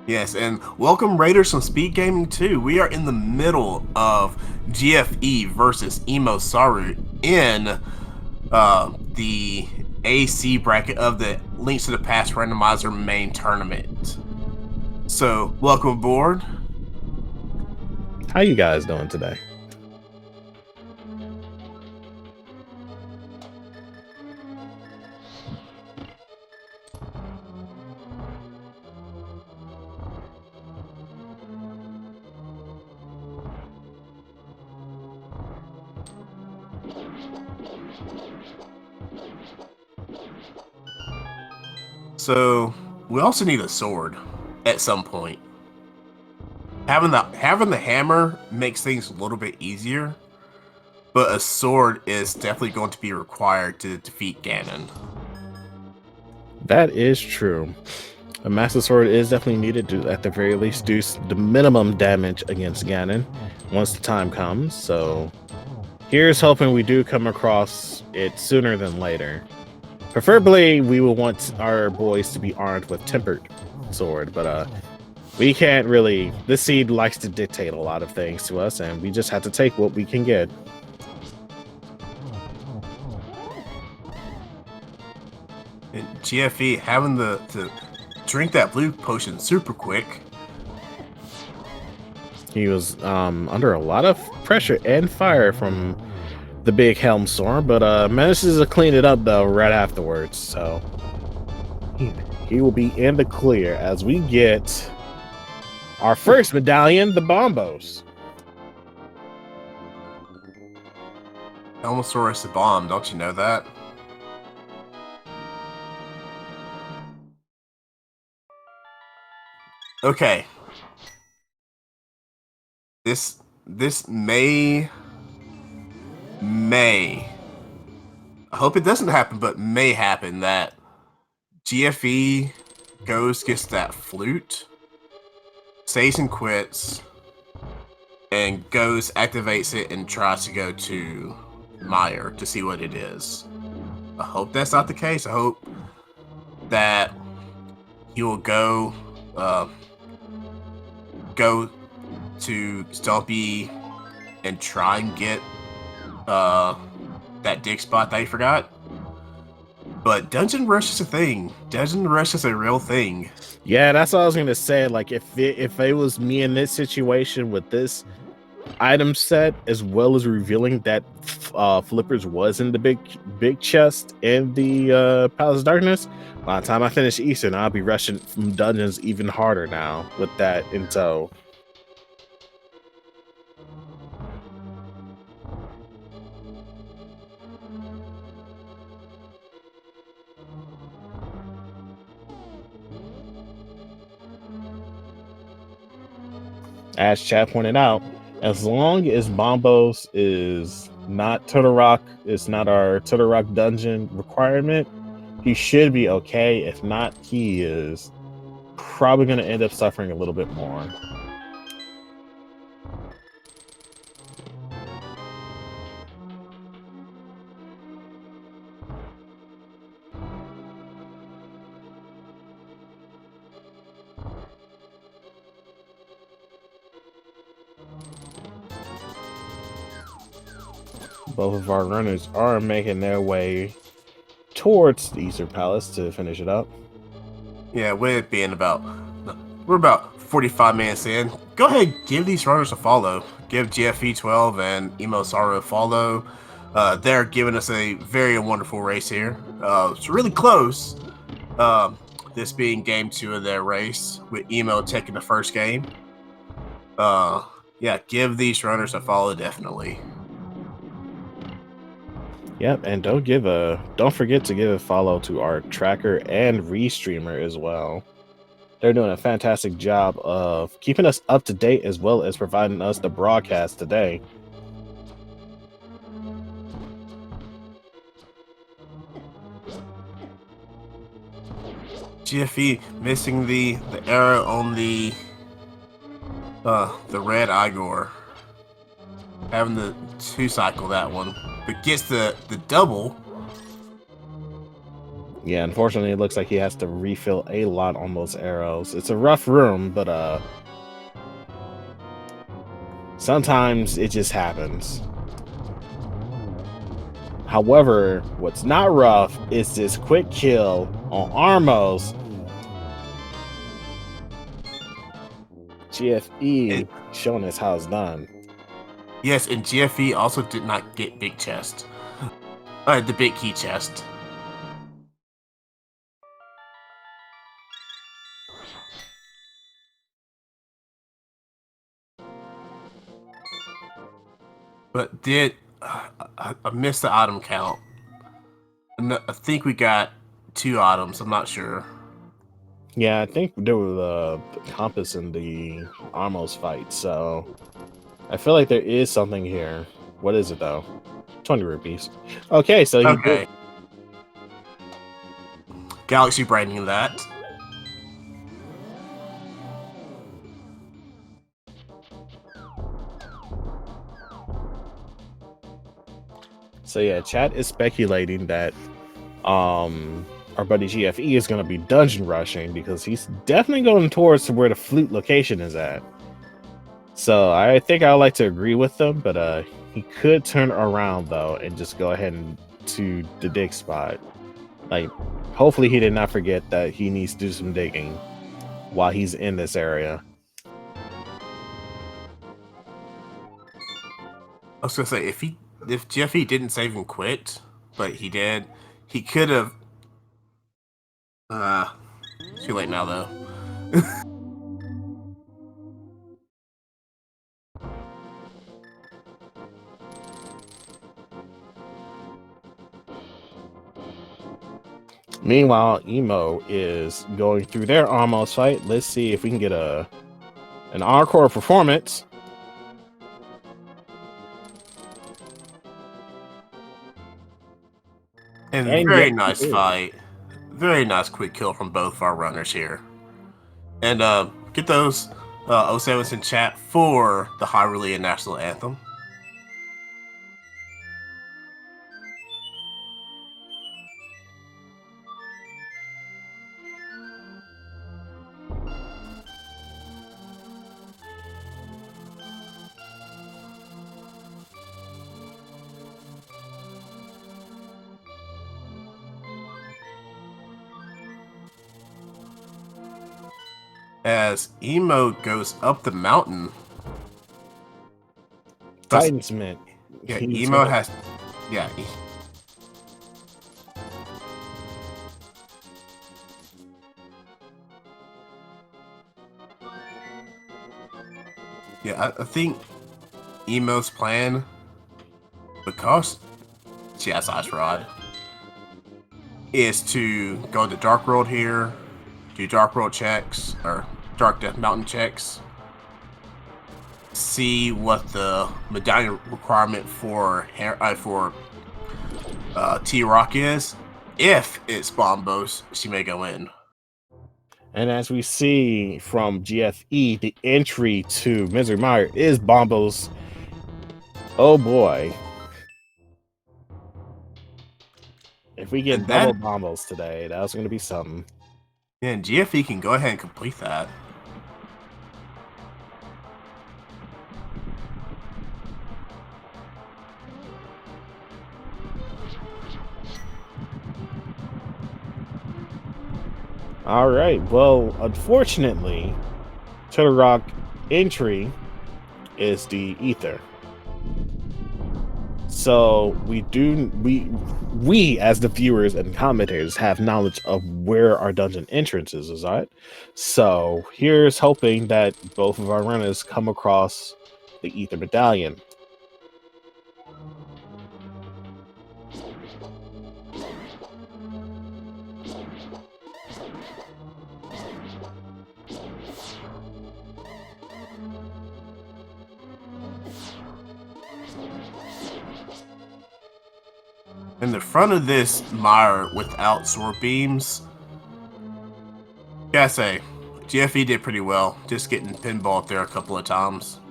Yes, and welcome Raiders from SpeedGaming 2. We are in the middle of GFE versus EmoSaru in the AC bracket of the Links to the Past Randomizer main tournament. So, welcome aboard. How you guys doing today? So, we also need a sword at some point. Having the hammer makes things a little bit easier, but a sword is definitely going to be required to defeat Ganon. That is true. A Master Sword is definitely needed to, at the very least, do the minimum damage against Ganon once the time comes. So here's hoping we do come across it sooner than later. Preferably, we will want our boys to be armed with Tempered Sword, but we can't really. This seed likes to dictate a lot of things to us, and we just have to take what we can get. And GFE having to drink that blue potion super quick. He was under a lot of pressure and fire from the big Helm Storm, but manages to clean it up though right afterwards. So he will be in the clear as we get our first medallion, the Bombos. Elmosaurus the bomb, don't you know that? Okay. This may I hope it doesn't happen, but may happen that GFE gets that flute, stays and quits, and goes activates it and tries to go to Mire to see what it is. I hope that's not the case. I hope that he will go to Stumpy and try and get that dig spot that he forgot. But Dungeon Rush is a thing. Dungeon Rush is a real thing. Yeah, that's what I was gonna say. Like if it was me in this situation with this item set, as well as revealing that Flippers was in the big chest in the Palace of Darkness. By the time I finish Eastern, I'll be rushing from dungeons even harder now with that in tow. As Chad pointed out, as long as Bombos is not Turtle Rock, it's not our Turtle Rock dungeon requirement, he should be okay. If not, he is probably going to end up suffering a little bit more. Both of our runners are making their way towards the Eastern Palace to finish it up. Yeah, we're about 45 minutes in. Go ahead, give these runners a follow. Give GFE12 and EmoSaru a follow. They're giving us a very wonderful race here. It's really close. This being game 2 of their race, with Emo taking the first game. Yeah, give these runners a follow, definitely. Yep, and don't forget to give a follow to our tracker and restreamer as well. They're doing a fantastic job of keeping us up to date as well as providing us the broadcast today. GFE missing the arrow on the red Igor. Having to 2-cycle that one. But gets the double. Yeah, unfortunately, it looks like he has to refill a lot on those arrows. It's a rough room, but sometimes it just happens. However, what's not rough is this quick kill on Armos. GFE showing us how it's done. Yes, and GFE also did not get big chest. The big key chest. But did I missed the item count? I think we got 2 items. I'm not sure. Yeah, I think there was a compass in the Armos fight, so I feel like there is something here. What is it though? 20 rupees. Okay, so he did. Galaxy branding that. So yeah, chat is speculating that our buddy GFE is going to be dungeon rushing because he's definitely going towards where the flute location is at. So I think I would like to agree with them, but he could turn around though and just go ahead and to the dig spot. Like, hopefully he did not forget that he needs to do some digging while he's in this area. I was gonna say if GFE didn't save and quit, but he did, he could have. Too late now though. Meanwhile, Emo is going through their Armos fight. Let's see if we can get an encore performance. And very nice fight. Very nice quick kill from both of our runners here. And get those 07s in chat for the Hyrulean National Anthem. As Emo goes up the mountain. Titan's mint. Yeah, He's Emo mint. has. Yeah. Yeah, I think Emo's plan, because she has Ice Rod, is to go to Dark World here, do Dark World checks, or Dark Death Mountain checks, see what the medallion requirement for T-Rock is. If it's Bombos, she may go in. And as we see from GFE, the entry to Misery Mire is Bombos. Oh boy. If we get And that- double Bombos today, that's going to be something. Yeah, and GFE can go ahead and complete that. All right. Well, unfortunately, Turtle Rock entry is the Ether. So we as the viewers and commentators have knowledge of where our dungeon entrances is at. So here's hoping that both of our runners come across the Ether Medallion. In the front of this mire without sword beams, gotta say, GFE did pretty well, just getting pinballed there a couple of times.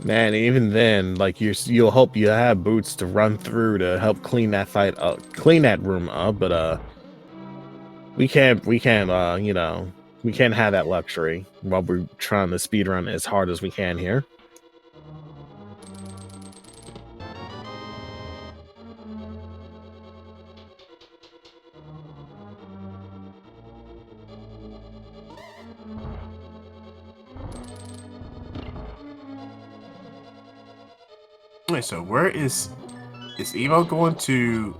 Man, even then, like you'll hope you have boots to run through to help clean that fight up, clean that room up, but we can't we can't have that luxury while we're trying to speedrun as hard as we can here. Wait, so where is Emo going to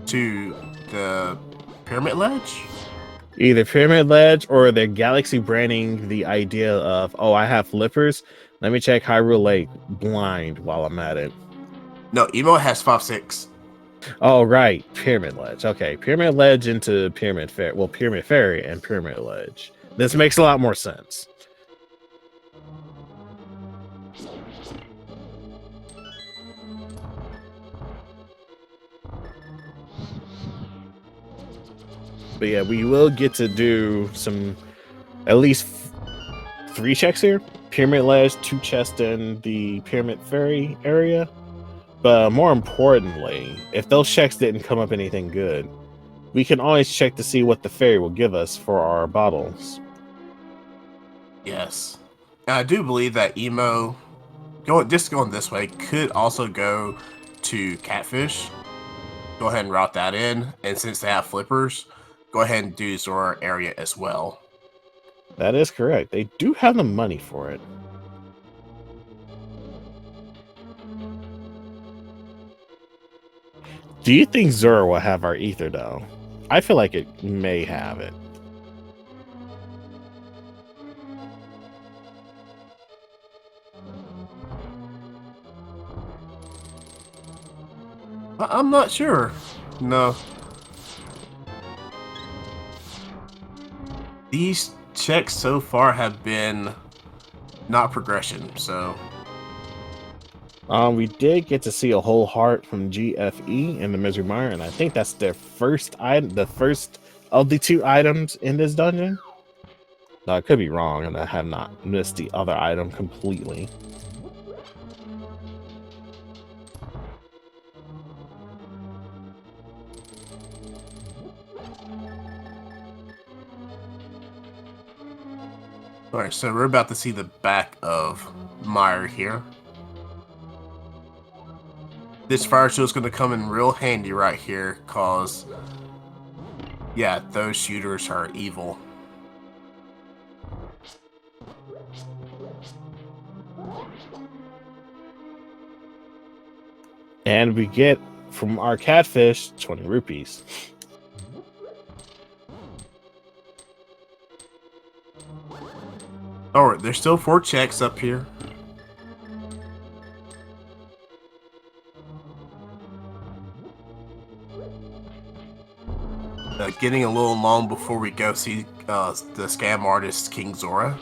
the Pyramid Ledge? Either Pyramid Ledge or the Galaxy branding the idea of, oh, I have flippers. Let me check Hyrule Lake blind while I'm at it. No, Emo has 5-6. Oh, right. Pyramid Ledge. Okay. Pyramid Ledge into Pyramid Ferry. Well, Pyramid Ferry and Pyramid Ledge. This makes a lot more sense. But yeah, we will get to do some, at least 3 checks here. Pyramid Ledge, 2 chests in the Pyramid Ferry area. But more importantly, if those checks didn't come up anything good, we can always check to see what the ferry will give us for our bottles. Yes. And I do believe that Emo, going this way, could also go to Catfish. Go ahead and route that in. And since they have flippers, go ahead and do Zora area as well. That is correct. They do have the money for it. Do you think Zora will have our ether, though? I feel like it may have it. I'm not sure. No. These checks so far have been not progression, so... We did get to see a whole heart from GFE in the Misery Mire, and I think that's their first item, the first of the 2 items in this dungeon. I could be wrong, and I have not missed the other item completely. Alright, so we're about to see the back of Mire here. This fire shield is going to come in real handy right here, cause yeah, those shooters are evil. And we get from our catfish 20 rupees. Oh, there's still 4 checks up here. Getting a little long before we go see the scam artist King Zora.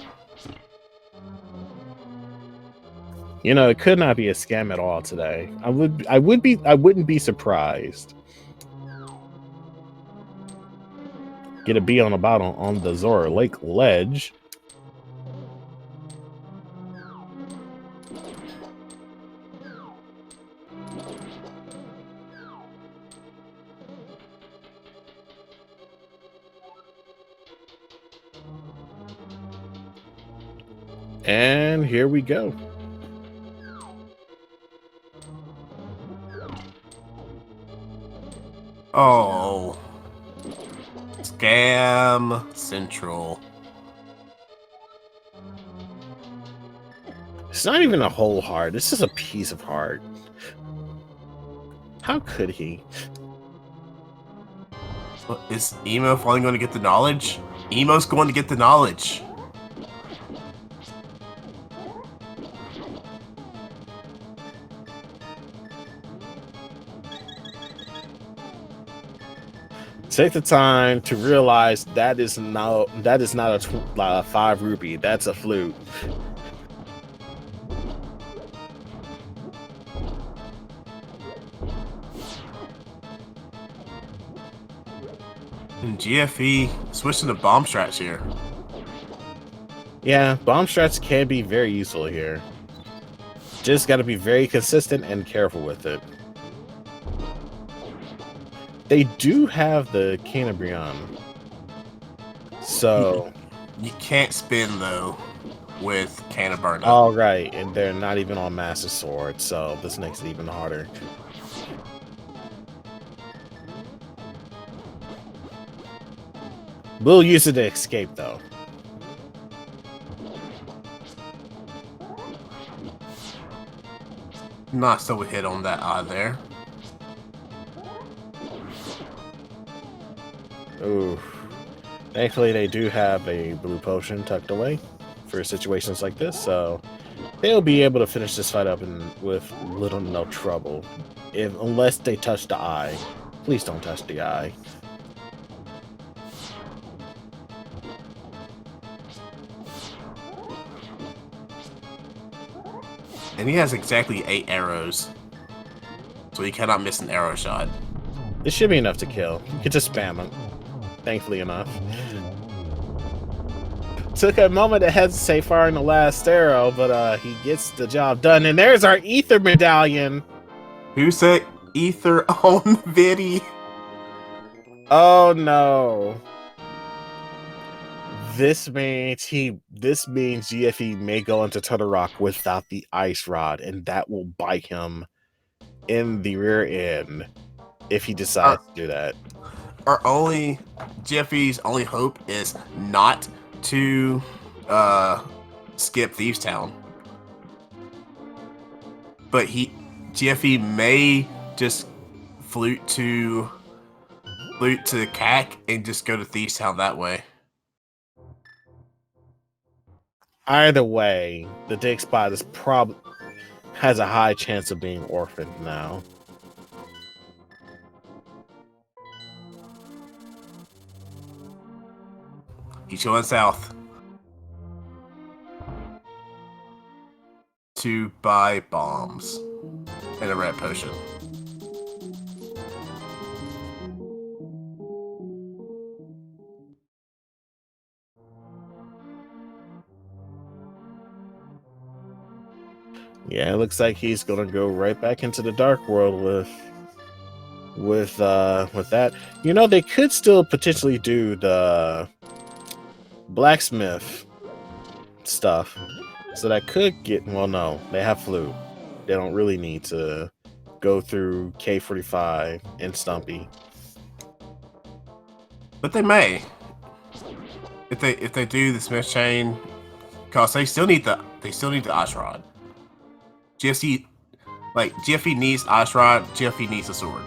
You know, it could not be a scam at all today. I wouldn't be surprised. Get a B on the bottom on the Zora Lake ledge. And here we go. Oh. Scam Central. It's not even a whole heart. This is a piece of heart. How could he? Is Emo finally going to get the knowledge? Emo's going to get the knowledge. Take the time to realize that is not a 5 rupee. That's a flute. And GFE switching to bomb strats here. Yeah, bomb strats can be very useful here. Just got to be very consistent and careful with it. They do have the Canabrion, so you can't spin though with Canaburn. All right, and they're not even on Master Sword, so this makes it even harder. We'll use it to escape, though. Not so we hit on that eye there. Ooh. Thankfully, they do have a blue potion tucked away for situations like this, so they'll be able to finish this fight up with little to no trouble. Unless they touch the eye. Please don't touch the eye. And he has exactly 8 arrows. So he cannot miss an arrow shot. This should be enough to kill. You can just spam them. Thankfully enough. Took a moment to hesitate firing the last arrow, but he gets the job done. And there's our Ether Medallion. Who said Ether on Viddy? Oh no. This means GFE may go into Turtle Rock without the ice rod, and that will bite him in the rear end if he decides to do that. GFE's only hope is not to skip Thieves Town. But GFE may just flute to CAC and just go to Thieves Town that way. Either way, the dig spot has a high chance of being orphaned now. He's going south to buy bombs and a red potion. Yeah, it looks like he's gonna go right back into the Dark World with that. You know, they could still potentially do the blacksmith stuff, so that could get. Well, no, they have flute. They don't really need to go through K45 and Stumpy. But they may, if they do the Smith chain, cause they still need the ice rod. GFC Like, GFE needs Ice Rod, GFE needs a sword.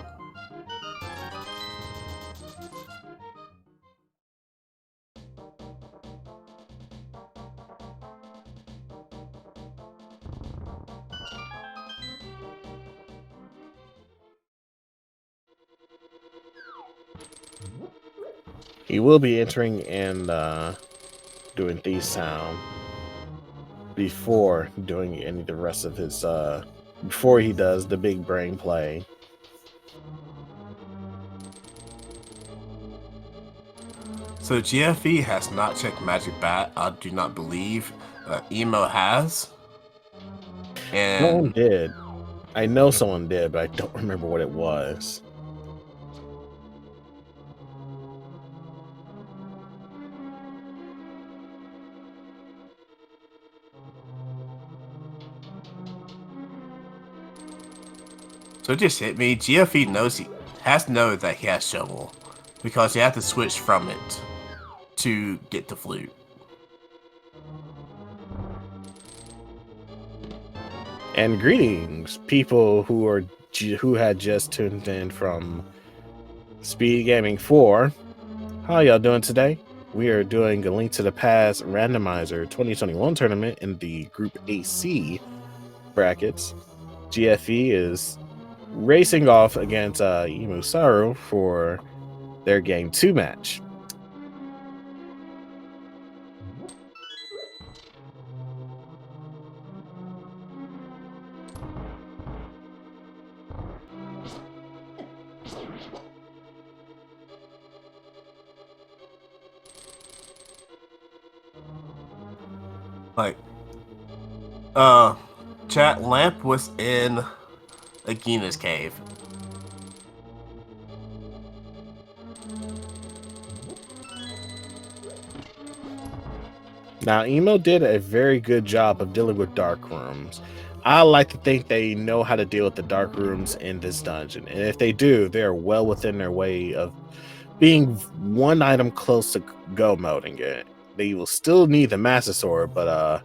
He will be entering and doing Thief Sound before doing any of the rest of his before he does the big brain play. So GFE has not checked Magic Bat. I do not believe Emo has. And Someone did. I know someone did, but I don't remember what it was. So it just hit me. GFE knows he has to know that he has Shovel, because you have to switch from it to get the flute. And greetings, people who had just tuned in from SpeedGaming 4. How y'all doing today? We are doing a Link to the Past Randomizer 2021 tournament in the Group AC brackets. GFE is racing off against EmoSaru for their Game 2 match. Like, chat, Lamp was in Agina's cave. Now, Emo did a very good job of dealing with dark rooms. I like to think they know how to deal with the dark rooms in this dungeon. And if they do, they are well within their way of being one item close to go moding it. They will still need the Master Sword, but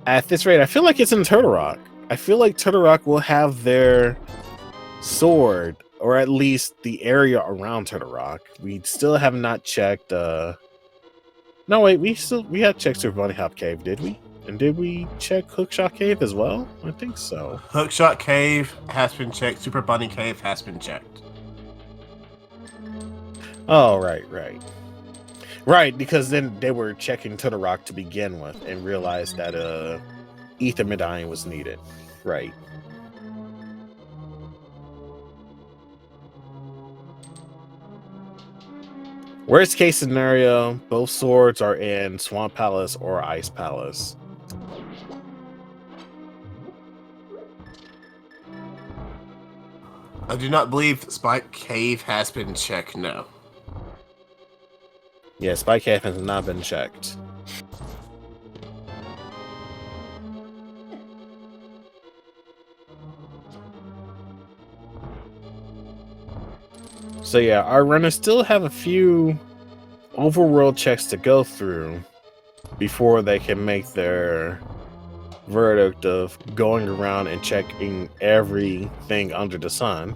at this rate, I feel like it's in Turtle Rock. I feel like Turtle Rock will have their sword, or at least the area around Turtle Rock. We still have not checked no, wait, we have checked Super Bunny Hop Cave, did we? And did we check Hookshot Cave as well? I think so. Hookshot Cave has been checked. Super Bunny Cave has been checked. Oh, right. Right, because then they were checking Turtle Rock to begin with and realized that Ether Medallion was needed. Right. Worst case scenario, both swords are in Swamp Palace or Ice Palace. I do not believe Spike Cave has been checked, no. Yeah, Spike Cave has not been checked. So yeah, our runners still have a few overworld checks to go through before they can make their verdict of going around and checking everything under the sun.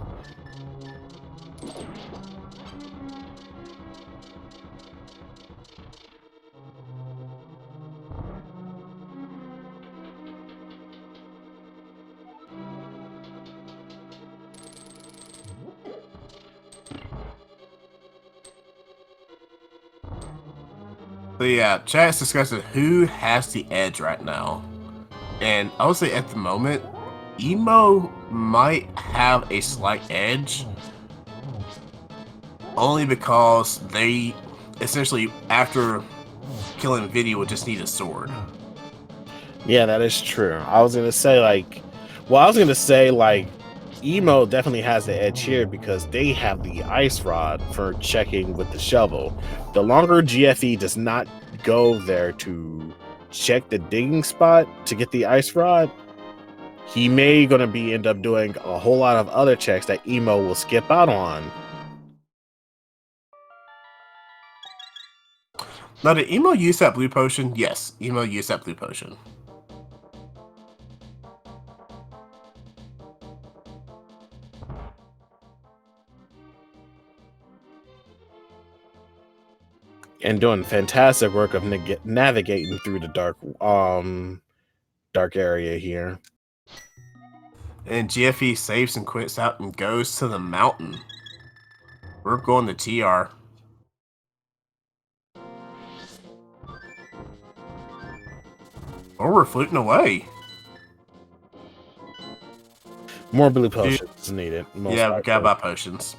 So yeah, chat's discussing who has the edge right now. And I would say at the moment, Emo might have a slight edge. Only because they essentially, after killing Video, would just need a sword. Yeah, that is true. I was gonna say like Emo definitely has the edge here because they have the ice rod for checking with the shovel. The longer GFE does not go there to check the digging spot to get the ice rod, he may gonna be end up doing a whole lot of other checks that Emo will skip out on. Now, did Emo use that blue potion? Yes, Emo used that blue potion. and doing fantastic work of navigating through the dark area here. And GFE saves and quits out and goes to the mountain. We're going to TR. Or we're fluting away. More blue potions needed. Yeah, we gotta buy potions.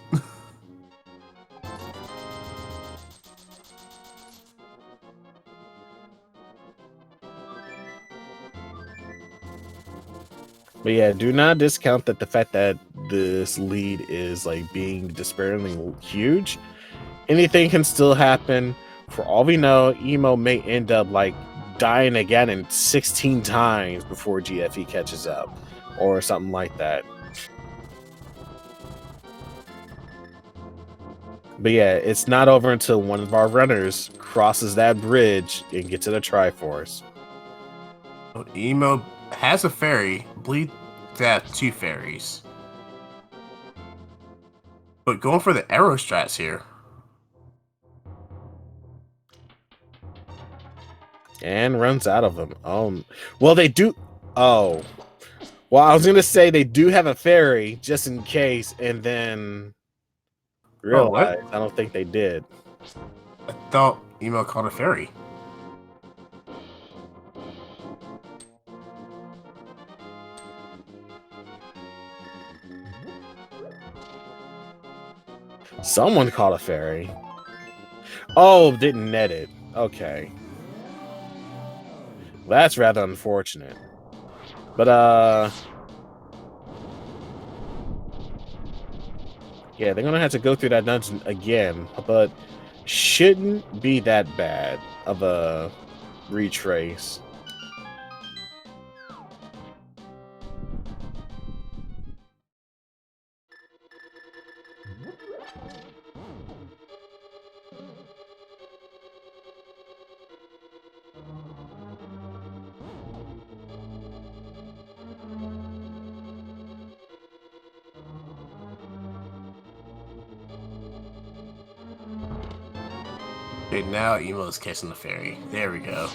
But yeah, do not discount that the fact that this lead is like being despairingly huge. Anything can still happen. For all we know, Emo may end up like dying again in 16 times before GFE catches up, or something like that. But yeah, it's not over until one of our runners crosses that bridge and gets to the Triforce. Emo has a fairy. I believe they have 2 fairies. But going for the arrow strats here. And runs out of them. Well, they do. Oh. Well, I was going to say they do have a fairy just in case, and then realize I don't think they did. I thought Emo called a fairy. Someone caught a fairy. Oh, didn't net it. Okay. That's rather unfortunate. But, yeah, they're gonna have to go through that dungeon again, but shouldn't be that bad of a retrace. Okay, now Emo's catching the fairy. There we go.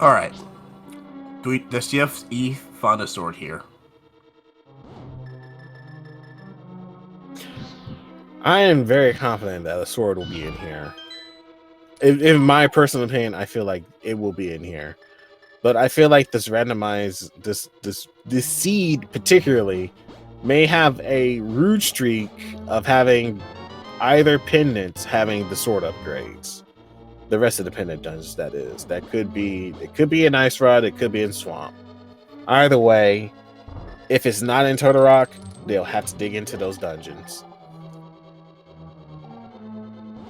Alright. Does GFE find a sword here? I am very confident that a sword will be in here. In my personal opinion, I feel like it will be in here. But I feel like this this seed particularly may have a rude streak of having either pendants having the sword upgrades. The rest of the pendant dungeons, that is. That could be, it could be in Ice Rod, it could be in Swamp. Either way, if it's not in Turtle Rock, they'll have to dig into those dungeons.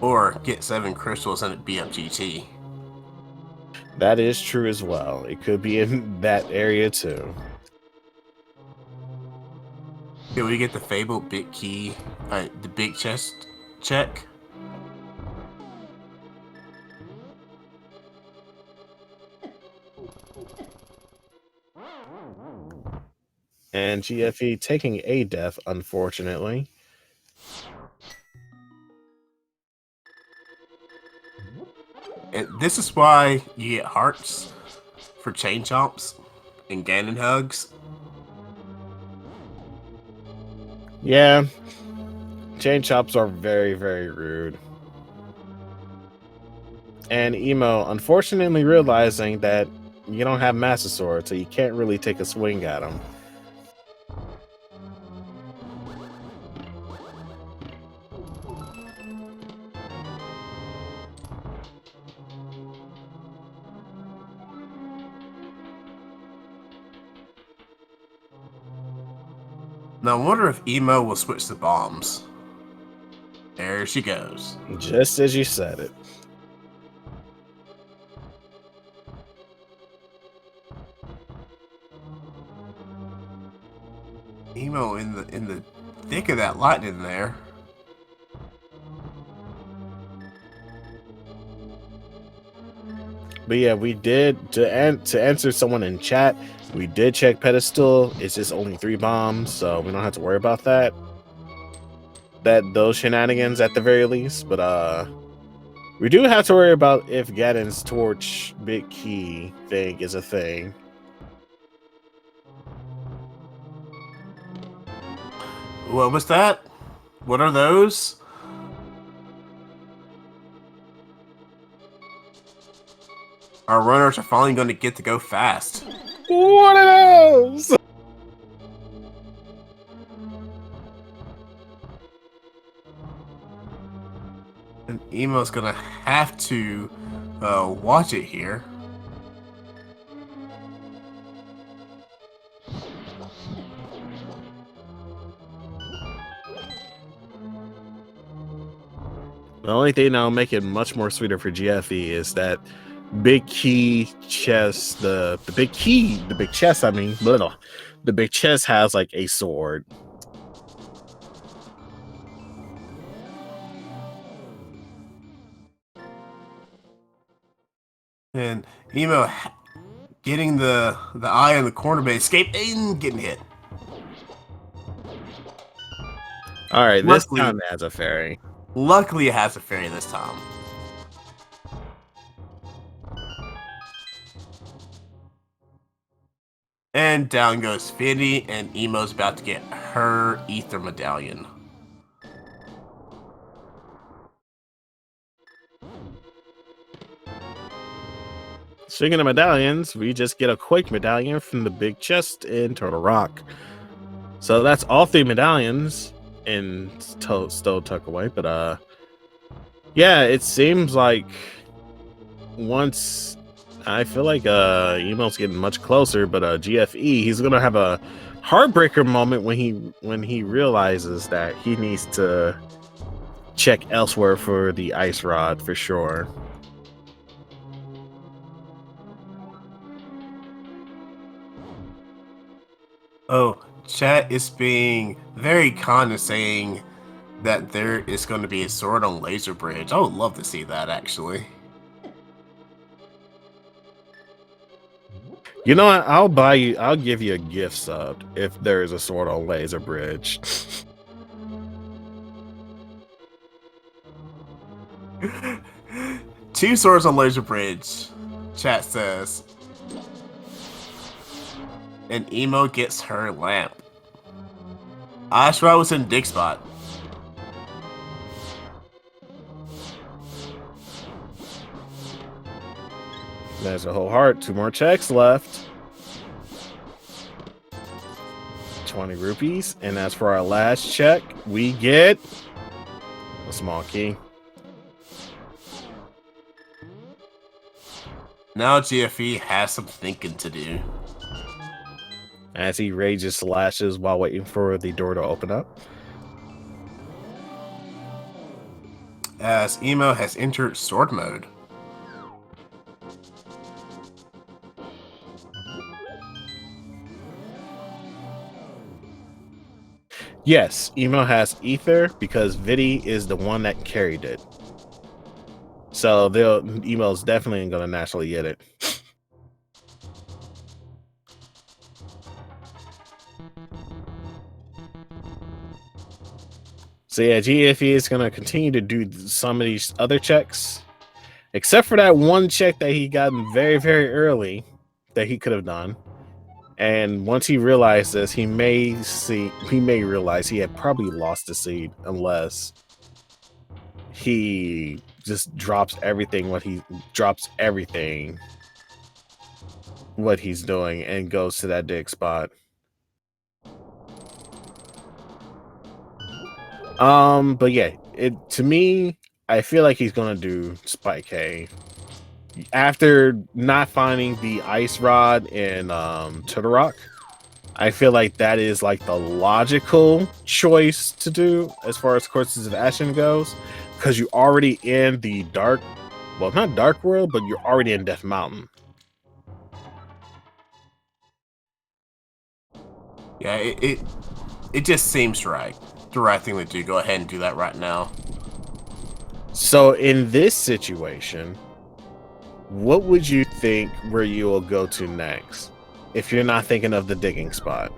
Or get 7 crystals and it be up GT. That is true as well. It could be in that area too. Did we get the fabled big key, the big chest check? And GFE taking a death, unfortunately. And this is why you get hearts for chain chomps and Ganon hugs. Yeah, chain chops are very, very rude. And Emo, unfortunately, realizing that you don't have Master Sword, so you can't really take a swing at him. Now I wonder if Emo will switch the bombs. There she goes. Just as you said it. Emo in the thick of that lightning there. But yeah, we did to answer someone in chat. We did check pedestal. It's just only 3 bombs, so we don't have to worry about that. Those shenanigans at the very least. But we do have to worry about if Ganon's torch big key thing is a thing. What was that? What are those? Our runners are finally going to get to go fast. What are those? And Emo's going to have to watch it here. The only thing that'll make it much more sweeter for GFE is that big key chest, the big chest, I mean, the big chest has like a sword. And Emo getting the eye on the corner, but escaping, getting hit. All right, this time it has a fairy. Luckily, it has a fairy this time. And down goes Fiddy, and Emo's about to get her ether medallion. Speaking of medallions, we just get a Quake medallion from the big chest in Turtle Rock. So that's all 3 medallions in Stow Tuck Away. But yeah, it seems like once I feel like Emo's getting much closer, but GFE, he's gonna have a heartbreaker moment when he realizes that he needs to check elsewhere for the ice rod for sure. Oh, chat is being very condescending that there is going to be a sword on Laser Bridge. I would love to see that, actually. You know what? I'll give you a gift sub if there is a sword on Laser Bridge. Two swords on Laser Bridge, chat says. And Emo gets her lamp. Ashra was in dig spot. There's a whole heart. 2 more checks left. 20 rupees. And as for our last check, we get a small key. Now GFE has some thinking to do. As he rages slashes while waiting for the door to open up. As Emo has entered sword mode. Yes, Emo has ether because Viddy is the one that carried it. So Emo's definitely gonna naturally get it. So yeah, GFE is gonna continue to do some of these other checks, except for that one check that he got very, very early that he could have done. And once he realized this, he may realize he had probably lost the seed unless he just drops everything what he's doing and goes to that dig spot. But yeah, to me, I feel like he's gonna do Spike Cave. After not finding the ice rod in Turtle Rock, I feel like that is like the logical choice to do as far as Courses of Action goes, because you're already in the dark, well, not Dark World, but you're already in Death Mountain. Yeah, it just seems right. The right thing to do. Go ahead and do that right now. So in this situation, what would you think where you will go to next if you're not thinking of the digging spot?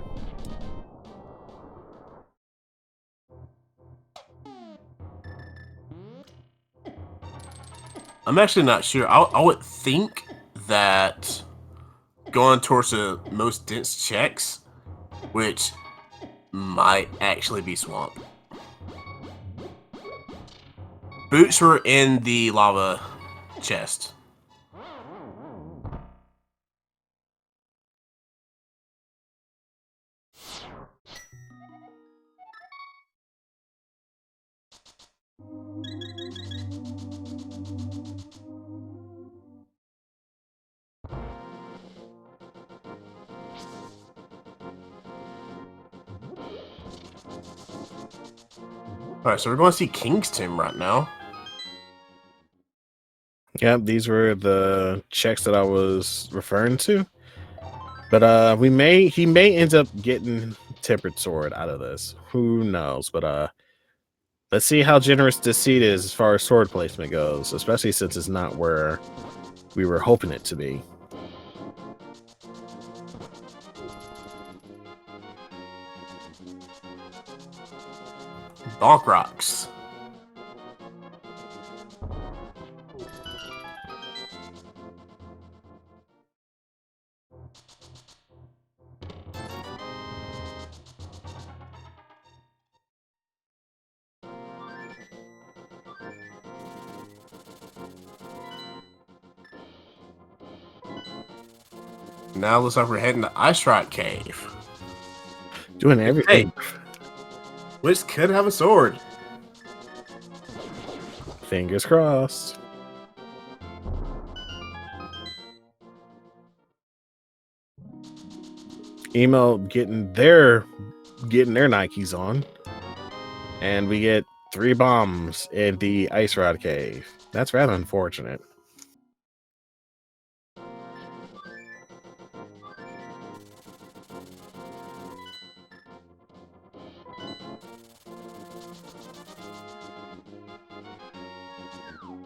I'm actually not sure. I would think that going towards the most dense checks, which might actually be swamp. Boots were in the lava chest. Alright, so we're going to see King's Tomb right now. Yep, these were the checks that I was referring to. But he may end up getting Tempered Sword out of this. Who knows? But let's see how generous this seed is as far as sword placement goes, especially since it's not where we were hoping it to be. Bonk Rocks. Now looks like we're heading to Ice Rock Cave. Doing everything. Hey, which could have a sword. Fingers crossed. Emo getting their Nikes on. And we get 3 bombs in the Ice Rod Cave. That's rather unfortunate.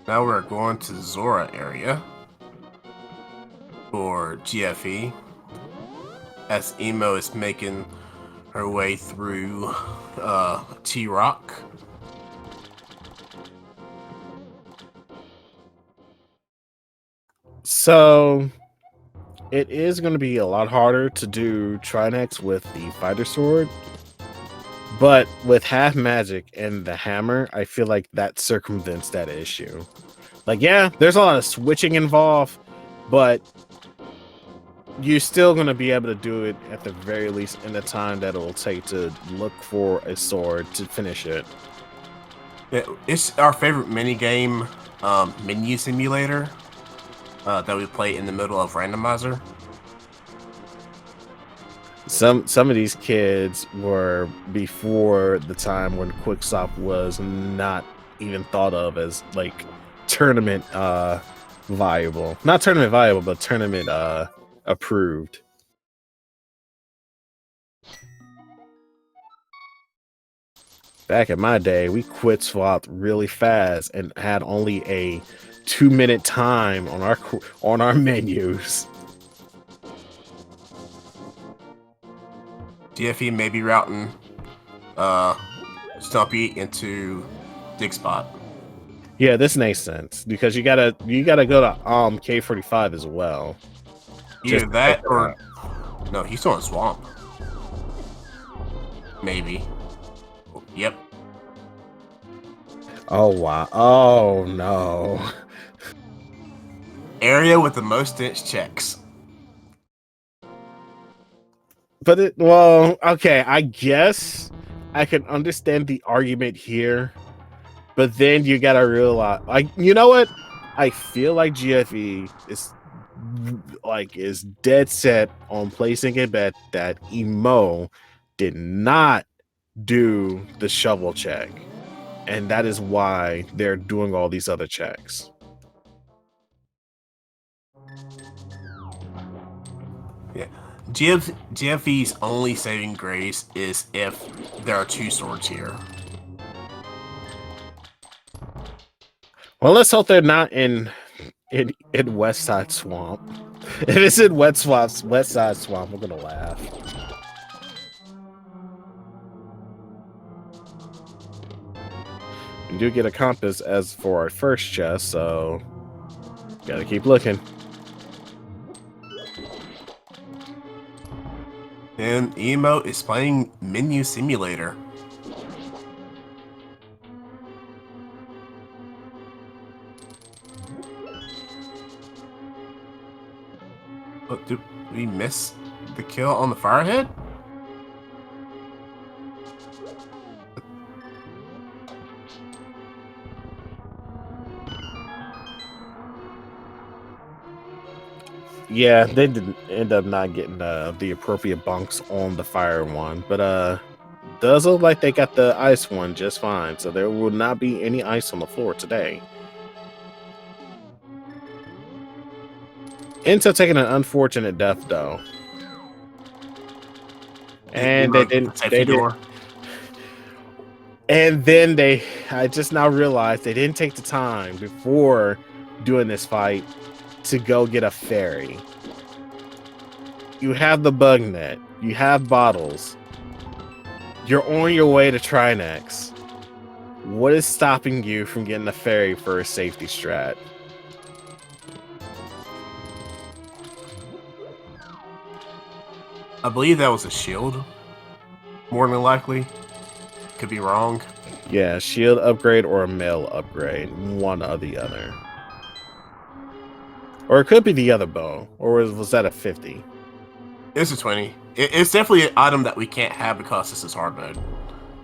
Now we're going to Zora area for GFE as Emo is making her way through T-Rock. So it is going to be a lot harder to do Trinex with the fighter sword. But with half magic and the hammer, I feel like that circumvents that issue. Like, yeah, there's a lot of switching involved, but you're still going to be able to do it at the very least in the time that it will take to look for a sword to finish it. It's our favorite minigame, menu simulator that we play in the middle of Randomizer. Some of these kids were before the time when Quickstop was not even thought of as like tournament viable. Not tournament viable, but tournament approved. Back in my day, we quit swapped really fast and had only a 2-minute time on our menus. GFE may be routing Stumpy into Dig Spot. Yeah, this makes sense because you gotta go to K45 as well. Either that or no, he's still in Swamp. Maybe. Yep. Oh wow! Oh no! Area with the most dense checks. But well, okay. I guess I can understand the argument here, but then you gotta realize, like, you know what? I feel like GFE is dead set on placing a bet that Emo did not do the shovel check, and that is why they're doing all these other checks. Yeah. GFE's only saving grace is if there are 2 swords here. Well, let's hope they're not in in West Side Swamp. If it's in West Side Swamp, I'm gonna laugh. We do get a compass as for our first chest, so gotta keep looking. And Emo is playing Menu Simulator. Oh, did we miss the kill on the firehead? Yeah, they didn't end up not getting the appropriate bunks on the fire one, but does look like they got the ice one just fine, so there will not be any ice on the floor today. Intel taking an unfortunate death though, and they didn't. And then I just now realized they didn't take the time before doing this fight to go get a ferry. You have the bug net. You have bottles. You're on your way to Trinex. What is stopping you from getting a ferry for a safety strat? I believe that was a shield. More than likely. Could be wrong. Yeah, shield upgrade or a mail upgrade. One or the other. Or it could be the other bow. Or was that a 50? It's a 20. It's definitely an item that we can't have because this is hard mode.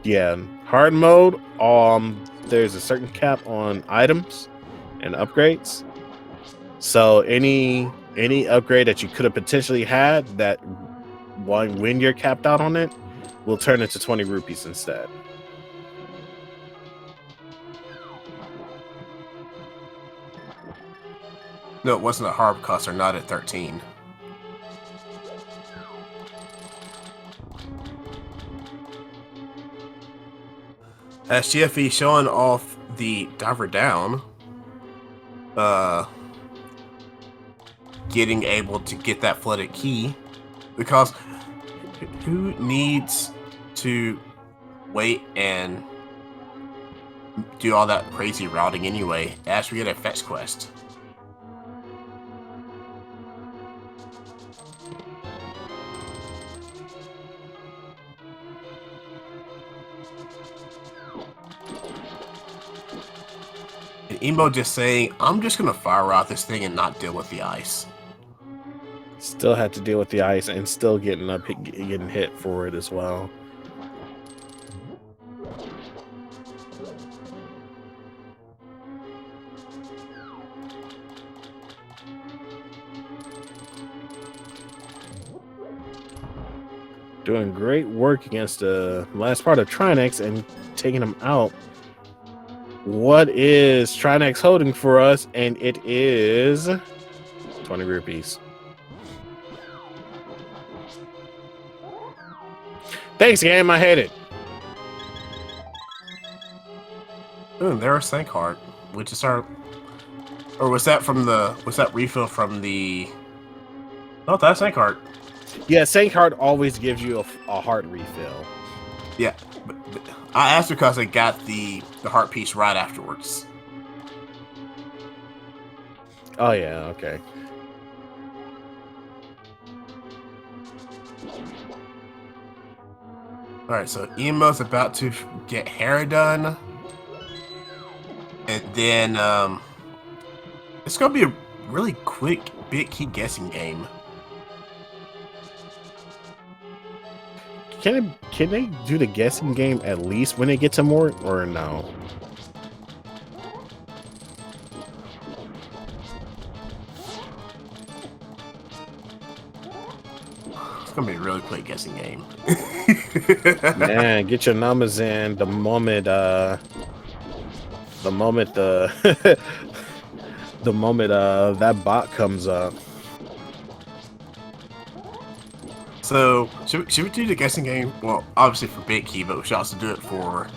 Yeah, hard mode. There's a certain cap on items and upgrades. So any upgrade that you could have potentially had that when you're capped out on it will turn into 20 rupees instead. No, it wasn't a hard because they're not at 13. As GFE showing off the diver down, getting able to get that flooded key, because who needs to wait and do all that crazy routing anyway as we get a fetch quest? Emo just saying, I'm just gonna fire out this thing and not deal with the ice. Still had to deal with the ice and still getting hit for it as well. Doing great work against the last part of Trinex and taking him out. What is Trinex holding for us? And it is 20 rupees. Thanks, game. I hate it. Ooh, there's Sank Heart, which is our, or was that from the? Was that refill from the? Oh, that's Sank Heart. Yeah, Sank Heart always gives you a heart refill. Yeah, but I asked because I got the heart piece right afterwards. Oh yeah, okay. All right, so Emo's about to get Hera done, and then it's gonna be a really quick bit key guessing game. Can they do the guessing game at least when they get to more, or no? It's gonna be a really quick guessing game. Man, get your numbers in the moment the that bot comes up. So should we do the guessing game? Well, obviously for bit key, but we should also do it for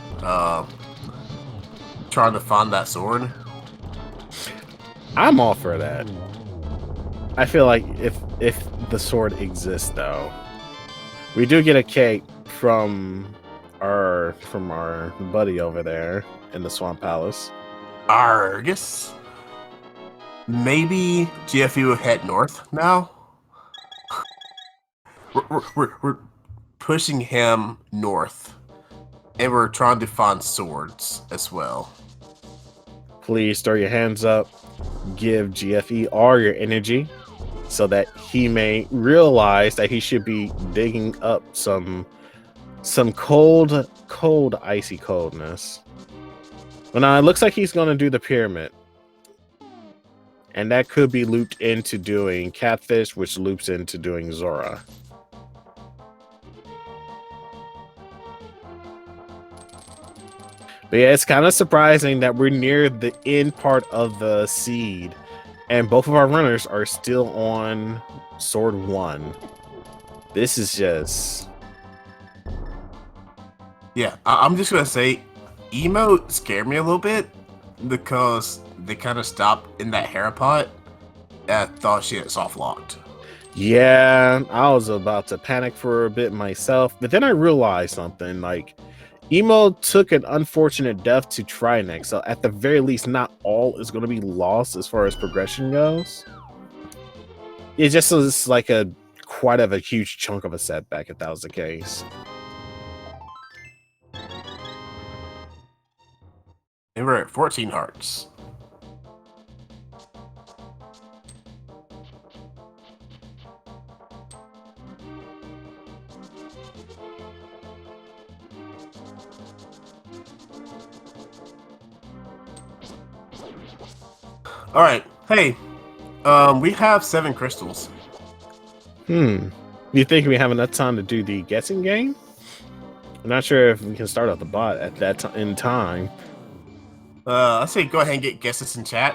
trying to find that sword. I'm all for that. I feel like if the sword exists, though, we do get a cake from our buddy over there in the Swamp Palace. Argus. Maybe GFE will head north now. We're pushing him north, and we're trying to find swords as well. Please throw your hands up. Give GFE all your energy so that he may realize that he should be digging up some cold, icy coldness. Well, now it looks like he's going to do the pyramid. And that could be looped into doing Catfish, which loops into doing Zora. But yeah, it's kind of surprising that we're near the end part of the seed, and both of our runners are still on Sword 1. This is just... Yeah, I'm just going to say, Emo scared me a little bit because they kind of stopped in that Hera pot. I thought she had soft locked. Yeah, I was about to panic for a bit myself, but then I realized something. Like, Emo took an unfortunate death to Trinex, so at the very least, not all is going to be lost as far as progression goes. It just was like quite of a huge chunk of a setback if that was the case. And we're at 14 hearts. All right. Hey, we have 7 crystals. You think we have enough time to do the guessing game? I'm not sure if we can start out the bot at that in time. I say go ahead and get guesses in chat.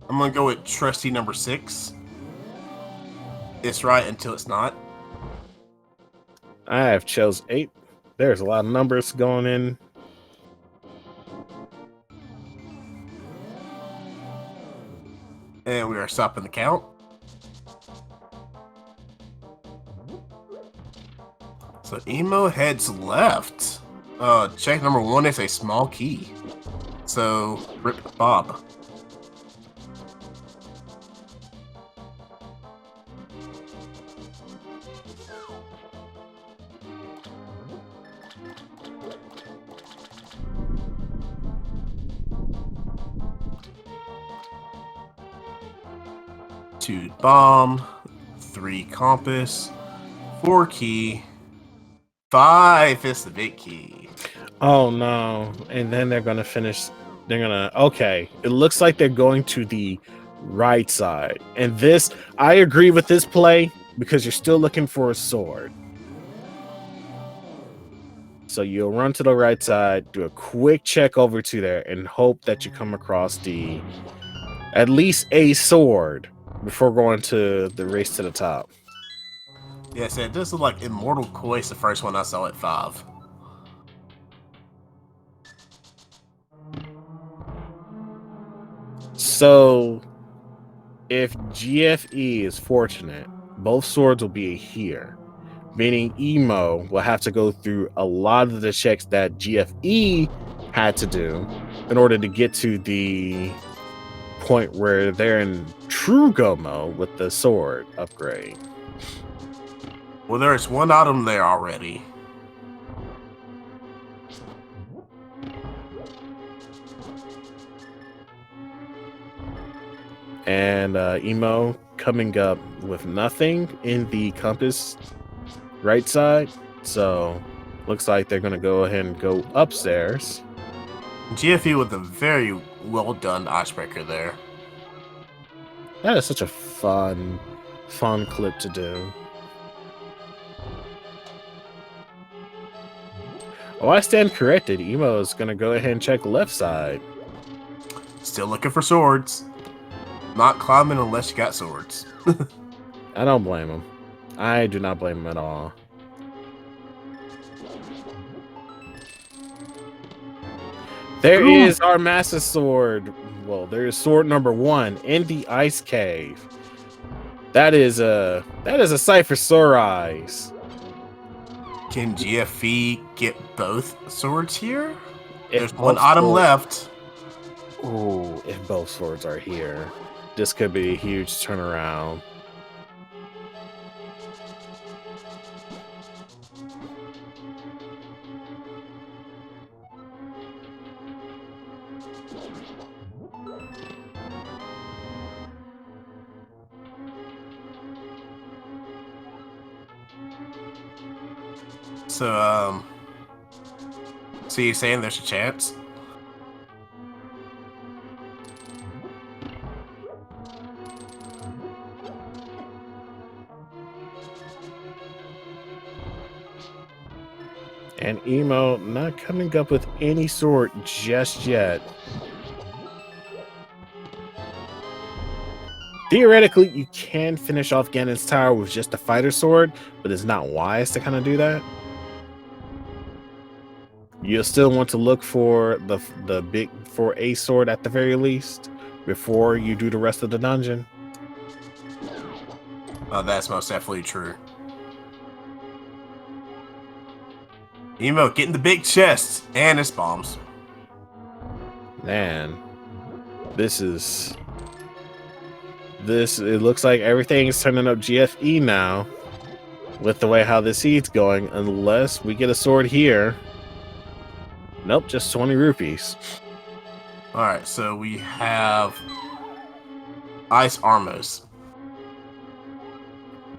I'm gonna go with trusty number 6. It's right until it's not. I have chose 8. There's a lot of numbers going in. And we are stopping the count. So Emo heads left. Check number 1 is a small key. So rip Bob. Two bomb, 3 compass, 4 key, 5 is the big key. Oh no. And then they're gonna finish. They're gonna, okay, it looks like they're going to the right side. And this, I agree with this play because you're still looking for a sword. So you'll run to the right side, do a quick check over to there, and hope that you come across at least a sword before going to the race to the top. Yes, it does look like Immortal Koi's the first one I saw at 5. So if GFE is fortunate, both swords will be here, meaning Emo will have to go through a lot of the checks that GFE had to do in order to get to the point where they're in true go mode with the sword upgrade. Well, there's one item there already. And Emo coming up with nothing in the compass right side. So looks like they're going to go ahead and go upstairs. GFE with a very well done icebreaker there. That is such a fun clip to do. Oh, I stand corrected. Emo is going to go ahead and check left side. Still looking for swords. Not climbing unless you got swords. I don't blame him. I do not blame him at all. There is our master sword. Well, there is sword number 1 in the ice cave. That is a sight for sore eyes. Can GFE get both swords here? If There's one both item swords- left. Ooh, if both swords are here, this could be a huge turnaround. So you're saying there's a chance? And Emo not coming up with any sword just yet. Theoretically, you can finish off Ganon's tower with just a fighter sword, but it's not wise to kind of do that. You'll still want to look for a sword at the very least before you do the rest of the dungeon. Oh, that's most definitely true. Emo, getting the big chest and its bombs. Man, it looks like everything's turning up GFE now with the way how this seed's going, unless we get a sword here. Nope, just 20 rupees. Alright, so we have Ice Armos.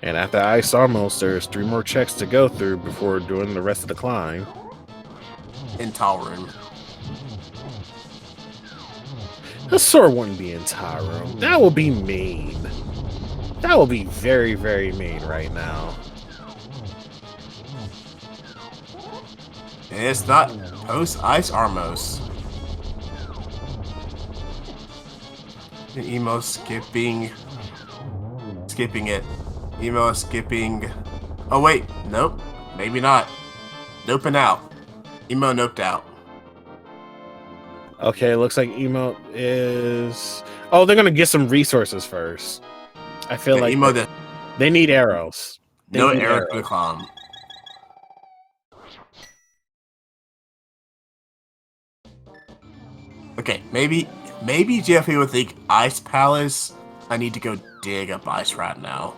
And after Ice Armos, there's 3 more checks to go through before doing the rest of the climb. In Tall Room. The sword wouldn't be in Tyro. That would be mean. That would be very, very mean right now. And it's not post Ice Armos. And Emo skipping it. Emo skipping. Oh wait, nope, maybe not. Noping out. Emo noped out. Okay, looks like Emo is... Oh, they're gonna get some resources first. I feel Yeah, like Emo they need arrows. no arrows for the climb. Okay, maybe Jeffy would think Ice Palace. I need to go dig up ice right now.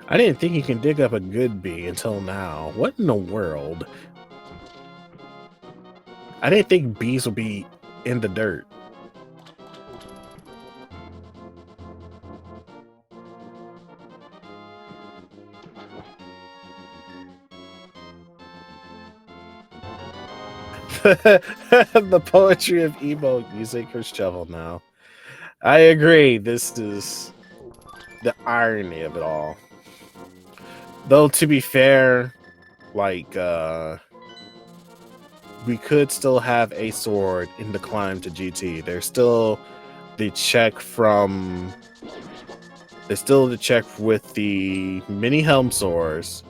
I didn't think you can dig up a good bee until now. What in the world? I didn't think bees would be in the dirt. The poetry of emo using her shovel now. I agree. This is the irony of it all. Though, to be fair, like, we could still have a sword in the climb to GT. There's still the check from... There's still the check with the mini helm swords.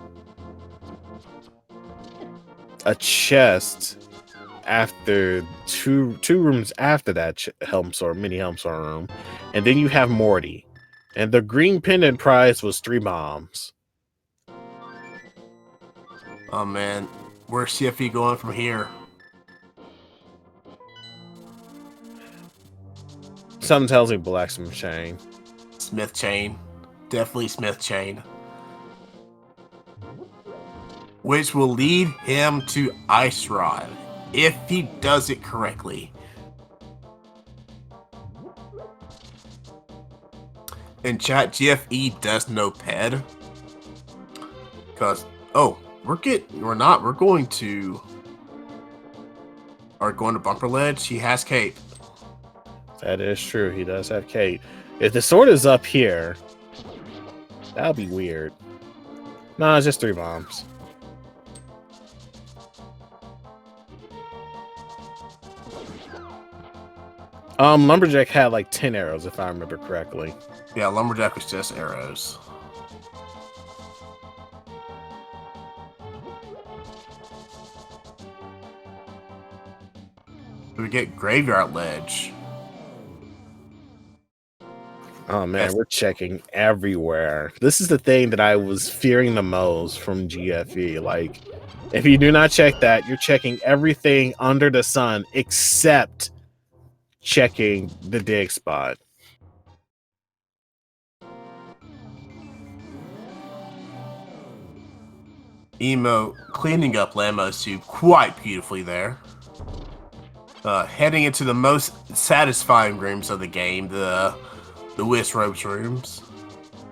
A chest after two rooms after that mini helm sword room. And then you have Morty. And the green pendant prize was 3 bombs. Oh man, where's CFE going from here? Something tells me blacksmith chain. Smith chain. Definitely Smith chain. Which will lead him to Ice Rod, if he does it correctly. In chat, GFE does know PED. Because, oh, we're going to Bumper Ledge. He has cape. That is true. He does have cape. If the sword is up here, that'll be weird. No, it's just 3 bombs. Lumberjack had like 10 arrows, if I remember correctly. Yeah, Lumberjack was just arrows. We get Graveyard Ledge. Oh man, Yes. we're checking everywhere. This is the thing that I was fearing the most from GFE. Like, if you do not check that, you're checking everything under the sun except checking the dig spot. Emo cleaning up Lambo quite beautifully there. Heading into the most satisfying rooms of the game, the Wiz Ropes rooms.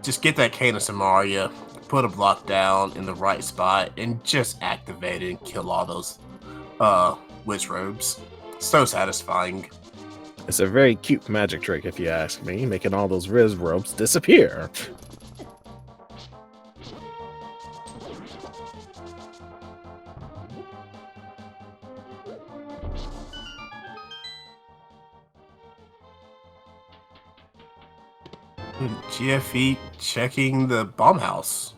Just get that Cadence of Mario, put a block down in the right spot, and just activate it and kill all those Wiz Ropes. So satisfying. It's a very cute magic trick, if you ask me, making all those Riz ropes disappear. GFE checking the bomb house.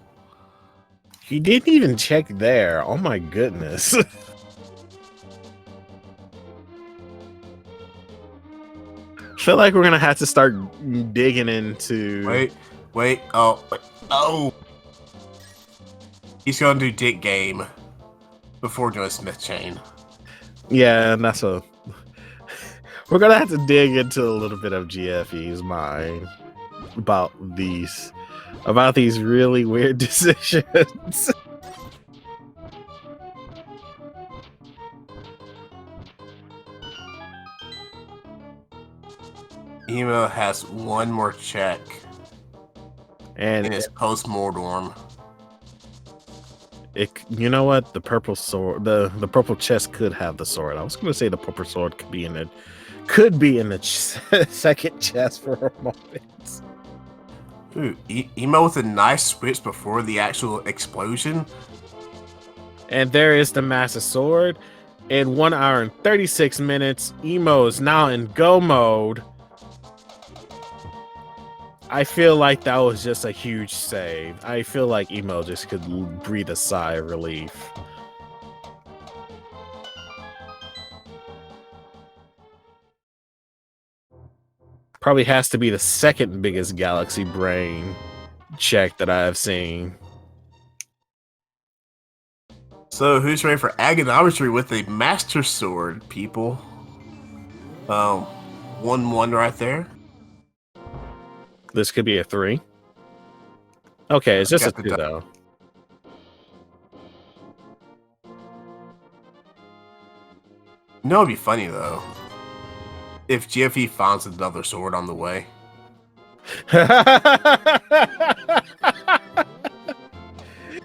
He didn't even check there. Oh my goodness. Feel like we're gonna have to start digging into. Wait. Oh. He's gonna do Dick Game before doing Smith Chain. Yeah, and that's a. We're gonna have to dig into a little bit of GFE's mind about these really weird decisions. Emo has one more check And in his post-mortem. You know what? The purple sword, the purple chest could have the sword. I was going to say the purple sword could be in the second chest for a moment. Ooh, Emo with a nice switch before the actual explosion. And there is the massive sword. In 1 hour and 36 minutes, Emo is now in go mode. I feel like that was just a huge save. I feel like Emo just could breathe a sigh of relief. Probably has to be the second biggest Galaxy Brain check that I have seen. So who's ready for Agonometry with a Master Sword, people? 1-1 right there. This could be a 3. Okay, it's just a 2 though. You know, it'd be funny though if GFE finds another sword on the way.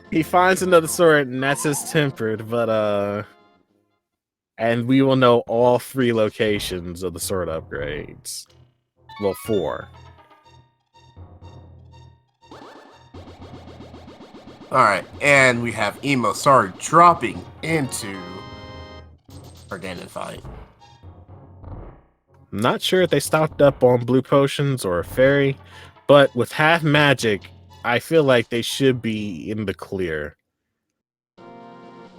He finds another sword, and that's his tempered, but and we will know all 3 locations of the sword upgrades. Well, 4. Alright, and we have EmoSaru dropping into our Ganon fight. I'm not sure if they stocked up on blue potions or a fairy, but with half magic, I feel like they should be in the clear.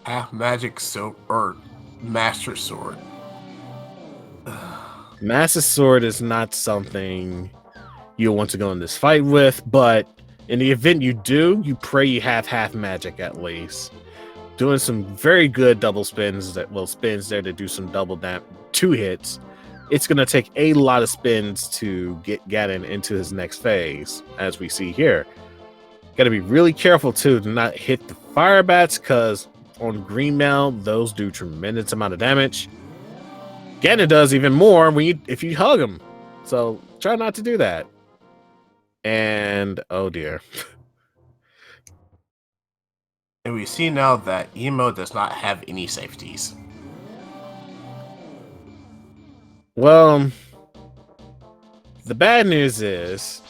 Half magic or Master Sword. Master Sword is not something you'll want to go in this fight with, but in the event you do, you pray you have half magic at least. Doing some very good double spins spins there to do some double 2 hits. It's going to take a lot of spins to get Ganon into his next phase, as we see here. Got to be really careful too to not hit the fire bats, because on green mail, those do tremendous amount of damage. Ganon does even more if you hug him. So try not to do that. And oh dear. And we see now that Emo does not have any safeties. Well, the bad news is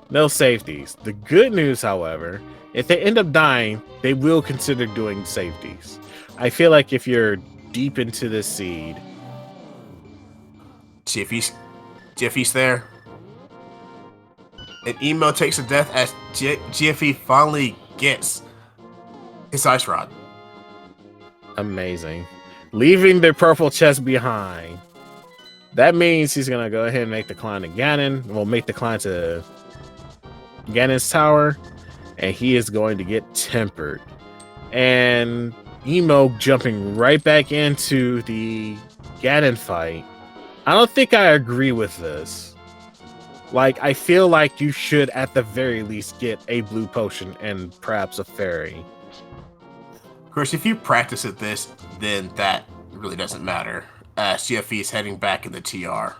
no safeties. The good news, however, if they end up dying, they will consider doing safeties. I feel like if you're deep into this seed, GFE's there. And Emo takes a death as GFE finally gets his Ice Rod. amazing. leaving the purple chest behind. That means he's gonna go ahead and make the climb to Ganon. Well, make the climb to Ganon's tower, and he is going to get tempered. And Emo jumping right back into the Ganon fight. I don't think I agree with this. Like, I feel like you should at the very least get a blue potion and perhaps a fairy. Of course, if you practice at this, then that really doesn't matter. CFE is heading back in the TR.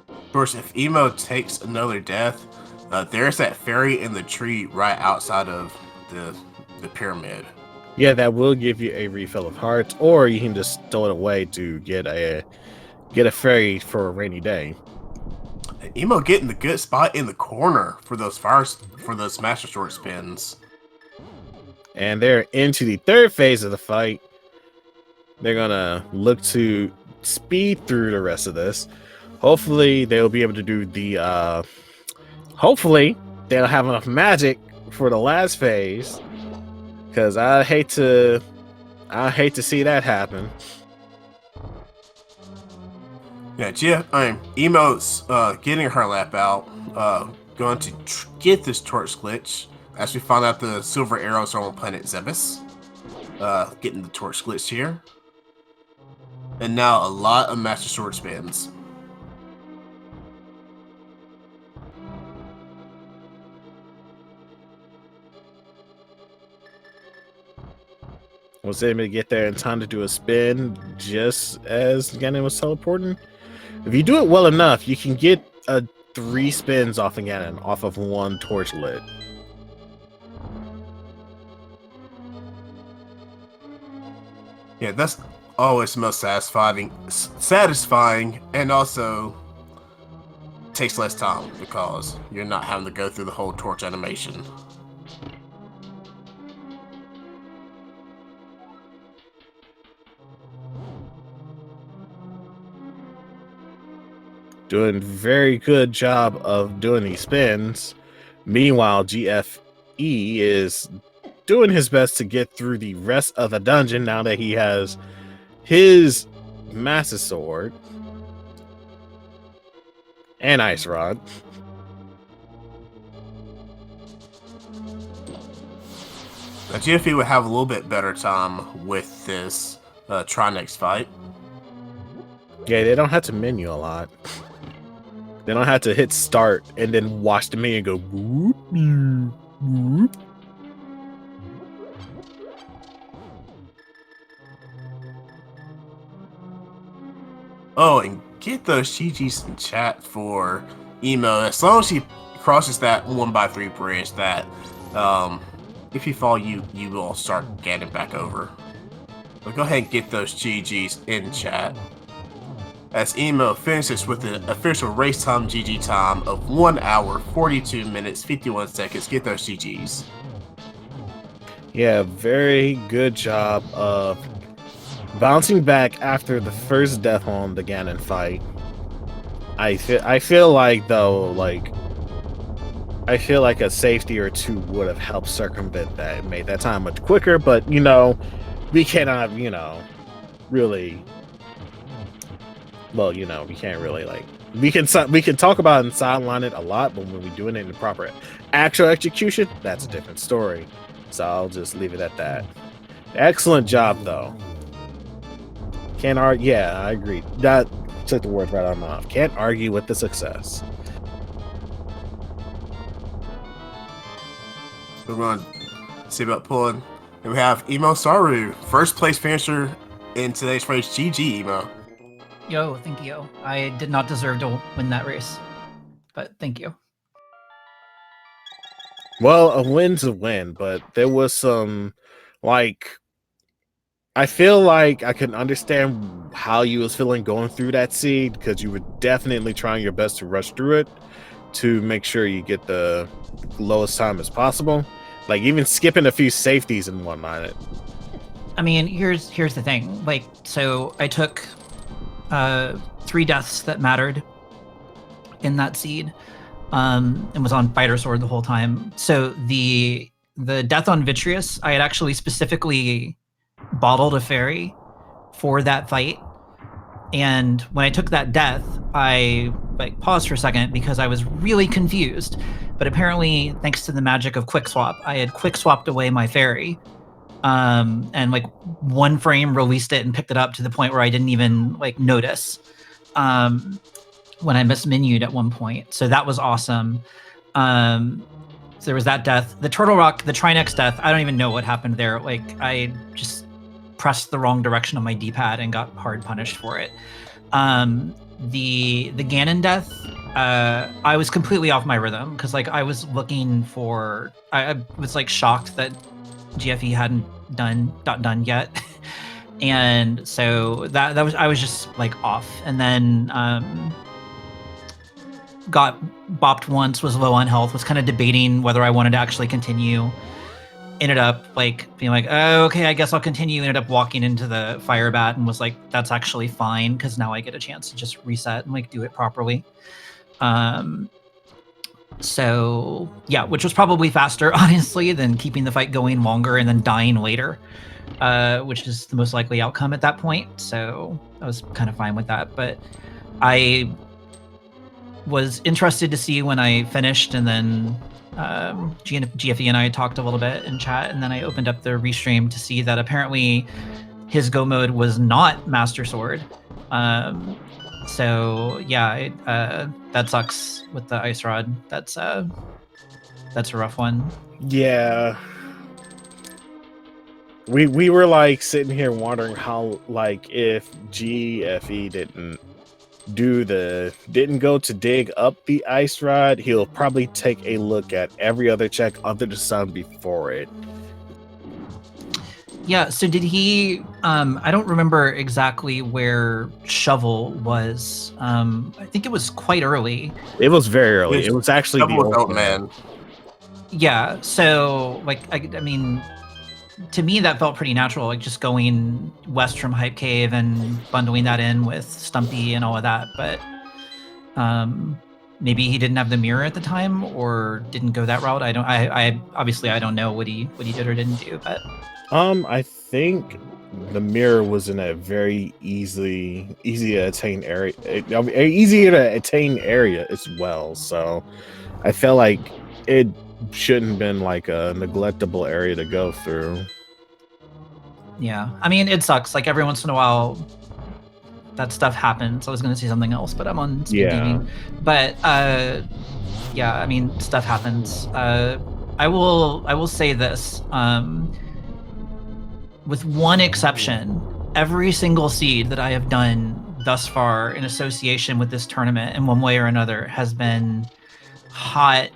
Of course, if Emo takes another death, there's that fairy in the tree right outside of the pyramid. Yeah, that will give you a refill of hearts, or you can just throw it away to get a fairy for a rainy day. Emo getting the good spot in the corner for those Master Sword spins. And they're into the third phase of the fight. They're gonna look to speed through the rest of this. Hopefully, they'll be able to do the. Hopefully, they'll have enough magic for the last phase. Because I hate to see that happen. Yeah, Emo's getting her lap out, going to get this torch glitch. As we find out, the silver arrows are on planet Zebes. Getting the torch glitch here, and now a lot of Master Sword spins. Was able to get there in time to do a spin just as Ganon was teleporting. If you do it well enough, you can get 3 spins off of Ganon off of 1 torch lit. Yeah, that's always the most satisfying, and also takes less time because you're not having to go through the whole torch animation. Doing very good job of doing these spins. Meanwhile, GFE is doing his best to get through the rest of the dungeon now that he has his Master Sword and Ice Rod. Now, GFE would have a little bit better time with this Trinex fight. Yeah, they don't have to menu a lot. They don't have to hit start and then watch the menu go whoop, whoop, whoop. Oh, and get those GGs in chat for Emo. As long as he crosses that 1x3 bridge, that if you fall, you will start getting back over. But go ahead and get those GGs in chat. As Emo finishes with the official race time GG time of 1 hour, 42 minutes, 51 seconds. Get those GGs. Yeah, very good job of bouncing back after the first death on the Ganon fight. I feel like though, I feel like a safety or 2 would have helped circumvent that and made that time much quicker, but you know, we cannot, you know, really. Well, you know, we can't really we can talk about it and sideline it a lot, but when we're doing it in the proper actual execution, that's a different story. So I'll just leave it at that. Excellent job, though. Can't argue. Yeah, I agree. That took the word right out of my mouth. Can't argue with the success. We're going to see about pulling. And we have EmoSaru, first place finisher in today's race. GG, Emo. Yo, thank you. I did not deserve to win that race, but thank you. Well, a win's a win, but there was some, I feel like I can understand how you was feeling going through that seed, because you were definitely trying your best to rush through it to make sure you get the lowest time as possible. Like even skipping a few safeties and whatnot. I mean, here's the thing. Like, so I took 3 deaths that mattered in that seed, and was on fighter sword the whole time. So the death on Vitreous, I had actually specifically bottled a fairy for that fight. And when I took that death, I like paused for a second because I was really confused. But apparently, thanks to the magic of quick swap, I had quick swapped away my fairy, and like 1 frame released it and picked it up to the point where I didn't even like notice when I mismenued at one point. So that was awesome. So there was that death. The Turtle Rock, the Trinex death, I don't even know what happened there. Like I just pressed the wrong direction on my D-pad and got hard punished for it. The Ganon death, I was completely off my rhythm because like I was looking for, I was like shocked that GFE hadn't done yet. And so that was, I was just like off. And then got bopped once, was low on health, was kind of debating whether I wanted to actually continue. Ended up like being like, oh, okay, I guess I'll continue. Ended up walking into the fire bat and was like, that's actually fine because now I get a chance to just reset and like do it properly. So yeah, which was probably faster, honestly, than keeping the fight going longer and then dying later, which is the most likely outcome at that point. So I was kind of fine with that. But I was interested to see when I finished, and then GFE and I talked a little bit in chat, and then I opened up the restream to see that apparently his go mode was not Master Sword. So yeah, that sucks with the ice rod. That's a rough one. Yeah. We were like sitting here wondering how, like, if GFE didn't go to dig up the ice rod, he'll probably take a look at every other check under the sun before it. Yeah, so did he I don't remember exactly where Shovel was. I think it was quite early. It was very early. It was actually the old man. Yeah, so like I mean, to me that felt pretty natural, like just going west from Hype Cave and bundling that in with Stumpy and all of that. But maybe he didn't have the mirror at the time or didn't go that route. I obviously I don't know what he did or didn't do, but I think the mirror was in a very easy to attain area, easier to attain area as well. So I felt like it shouldn't have been like a neglectable area to go through. Yeah, I mean, it sucks. Like every once in a while, that stuff happens. I was going to say something else, but I'm on SpeedGaming. But yeah, I mean, stuff happens. I will say this. With one exception, every single seed that I have done thus far in association with this tournament in one way or another has been hot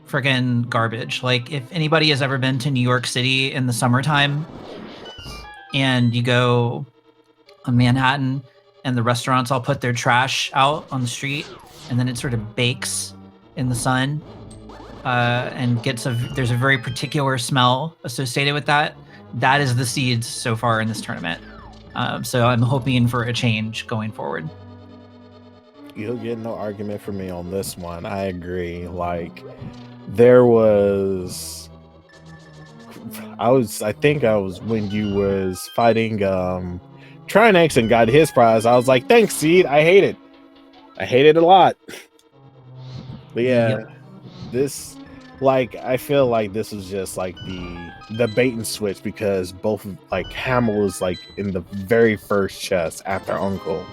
friggin' garbage. Like if anybody has ever been to New York City in the summertime and you go on Manhattan and the restaurants all put their trash out on the street and then it sort of bakes in the sun and there's a very particular smell associated with that. That is the seeds so far in this tournament. So I'm hoping for a change going forward. You'll get no argument from me on this one. I agree. Like there was, I think I was when you was fighting Trinex and got his prize. I was like, thanks, Seed. I hate it. I hate it a lot. But yeah, this, like, I feel like this was just like the bait and switch because both like Hammer was like in the very first chest after Uncle.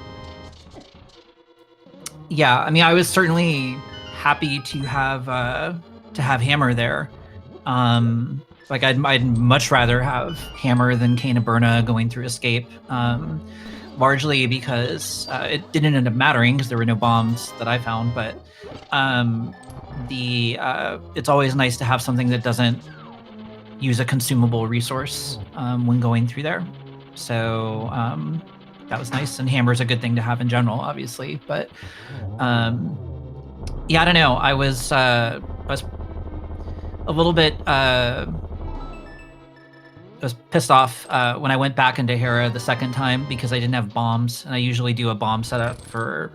Yeah, I mean, I was certainly happy to have Hammer there. Like I'd much rather have Hammer than Kane Berna going through Escape. Largely because it didn't end up mattering because there were no bombs that I found, but it's always nice to have something that doesn't use a consumable resource when going through there. So that was nice, and Hammer's a good thing to have in general, obviously. But yeah, I don't know. I was a little bit. I was pissed off when I went back into Hera the second time because I didn't have bombs, and I usually do a bomb setup for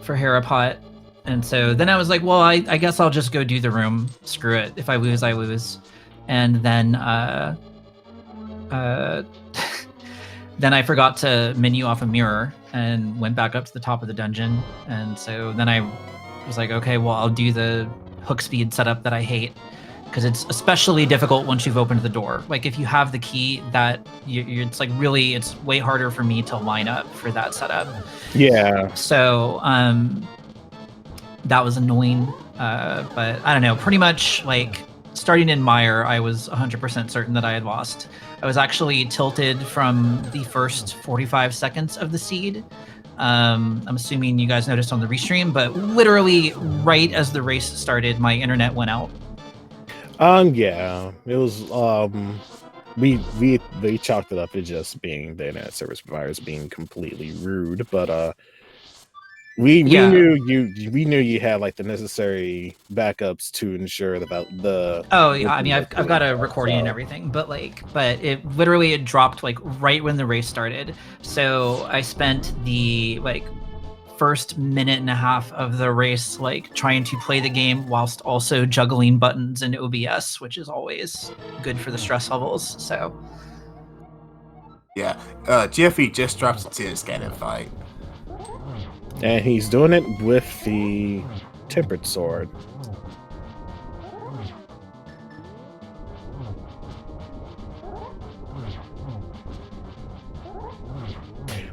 Hera pot. And so then I was like, well, I guess I'll just go do the room. Screw it. If I lose, I lose. And then then I forgot to menu off a mirror and went back up to the top of the dungeon. And so then I was like, okay, well, I'll do the hook speed setup that I hate, because it's especially difficult once you've opened the door. Like if you have the key, that it's like really, it's way harder for me to line up for that setup. Yeah. So that was annoying. But I don't know, pretty much like starting in Mire, I was 100% certain that I had lost. I was actually tilted from the first 45 seconds of the seed. I'm assuming you guys noticed on the restream, but literally right as the race started, my internet went out. Yeah, it was we chalked it up as just being the internet service providers being completely rude, but we knew you had like the necessary backups to ensure about the. Oh yeah, I mean I've got a recording and everything, but it literally it dropped like right when the race started. So I spent the like first minute and a half of the race like trying to play the game whilst also juggling buttons in OBS, which is always good for the stress levels. So yeah, GFE just dropped a 10 scanning fight. And he's doing it with the tempered sword.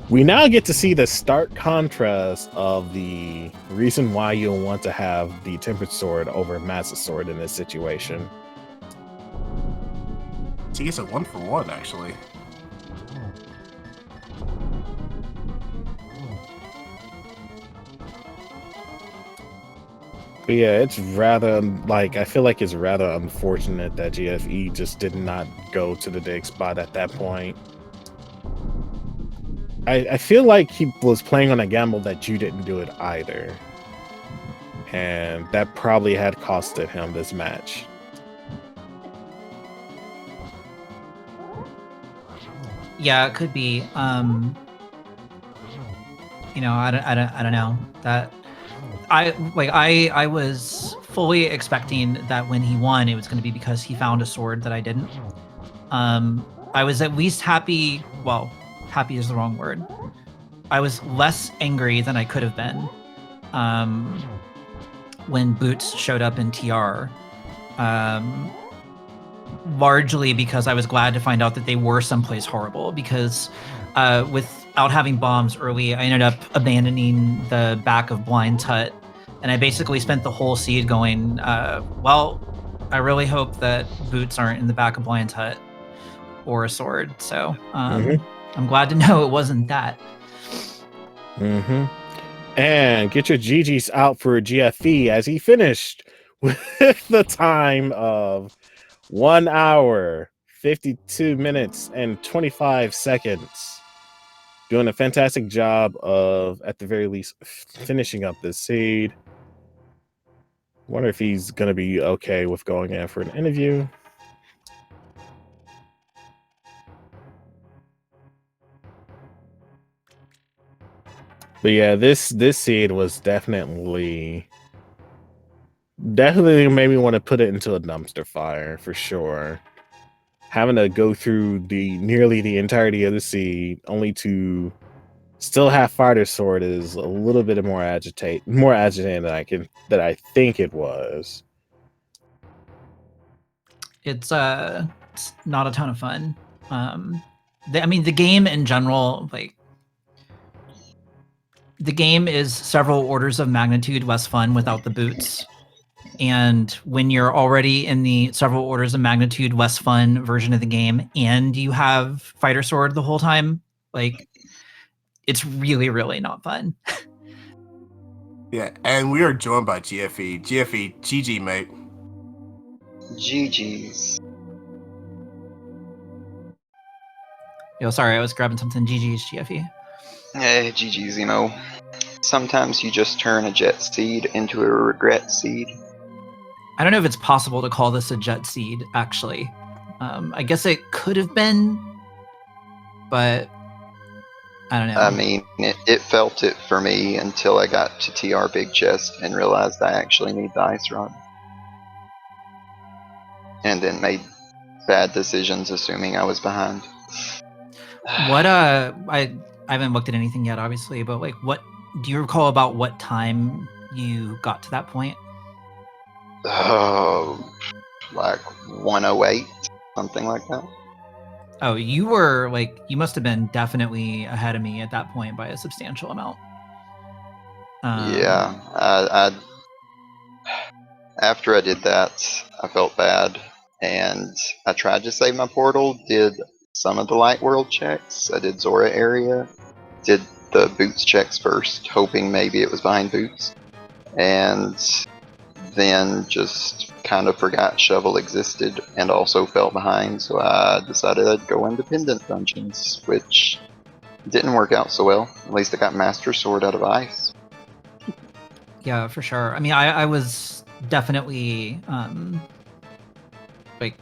We now get to see the stark contrast of the reason why you'll want to have the tempered sword over massive sword in this situation. He gets a 1-for-1 actually. But yeah, it's rather like I feel like it's rather unfortunate that GFE just did not go to the dig spot at that point. I feel like he was playing on a gamble that you didn't do it either, and that probably had costed him this match. yeah, it could be. You know, I don't know that. I was fully expecting that when he won, it was going to be because he found a sword that I didn't. I was at least happy. Well, happy is the wrong word. I was less angry than I could have been when Boots showed up in TR. Largely because I was glad to find out that they were someplace horrible, because without having bombs early, I ended up abandoning the back of Blind's hut, and I basically spent the whole seed going, well, I really hope that Boots aren't in the back of Blind's hut or a sword. So I'm glad to know it wasn't that. And get your GGs out for GFE as he finished with the time of 1 hour, 52 minutes, and 25 seconds. Doing a fantastic job of, at the very least, finishing up this seed. Wonder if he's going to be okay with going in for an interview. But yeah, this seed was definitely made me want to put it into a dumpster fire for sure. Having to go through nearly the entirety of the seed only to still have fighter sword is a little bit more agitating than I think it was. It's not a ton of fun. I mean, the game in general, like, the game is several orders of magnitude less fun without the boots. And when you're already in the several orders of magnitude less fun version of the game and you have fighter sword the whole time, like, it's really, really not fun. Yeah, and we are joined by GFE. GFE, GG, mate. GG's. Yo, sorry, I was grabbing something. GG's, GFE. Hey, GG's, you know. Sometimes you just turn a jet seed into a regret seed. I don't know if it's possible to call this a jet seed, actually. I guess it could have been, but I don't know. I mean, it felt it for me until I got to TR Big Chest and realized I actually need the ice rod. And then made bad decisions assuming I was behind. What I haven't looked at anything yet, obviously, but like, what do you recall about what time you got to that point? Oh, like 108, something like that. Oh, you were like, you must have been definitely ahead of me at that point by a substantial amount. Yeah, after I did that, I felt bad, and I tried to save my portal. Did some of the light world checks. I did Zora area. Did the boots checks first, hoping maybe it was behind boots, and then just kind of forgot Shovel existed and also fell behind. So I decided I'd go independent dungeons, which didn't work out so well. At least I got Master Sword out of ice. Yeah, for sure. I mean, I was definitely like,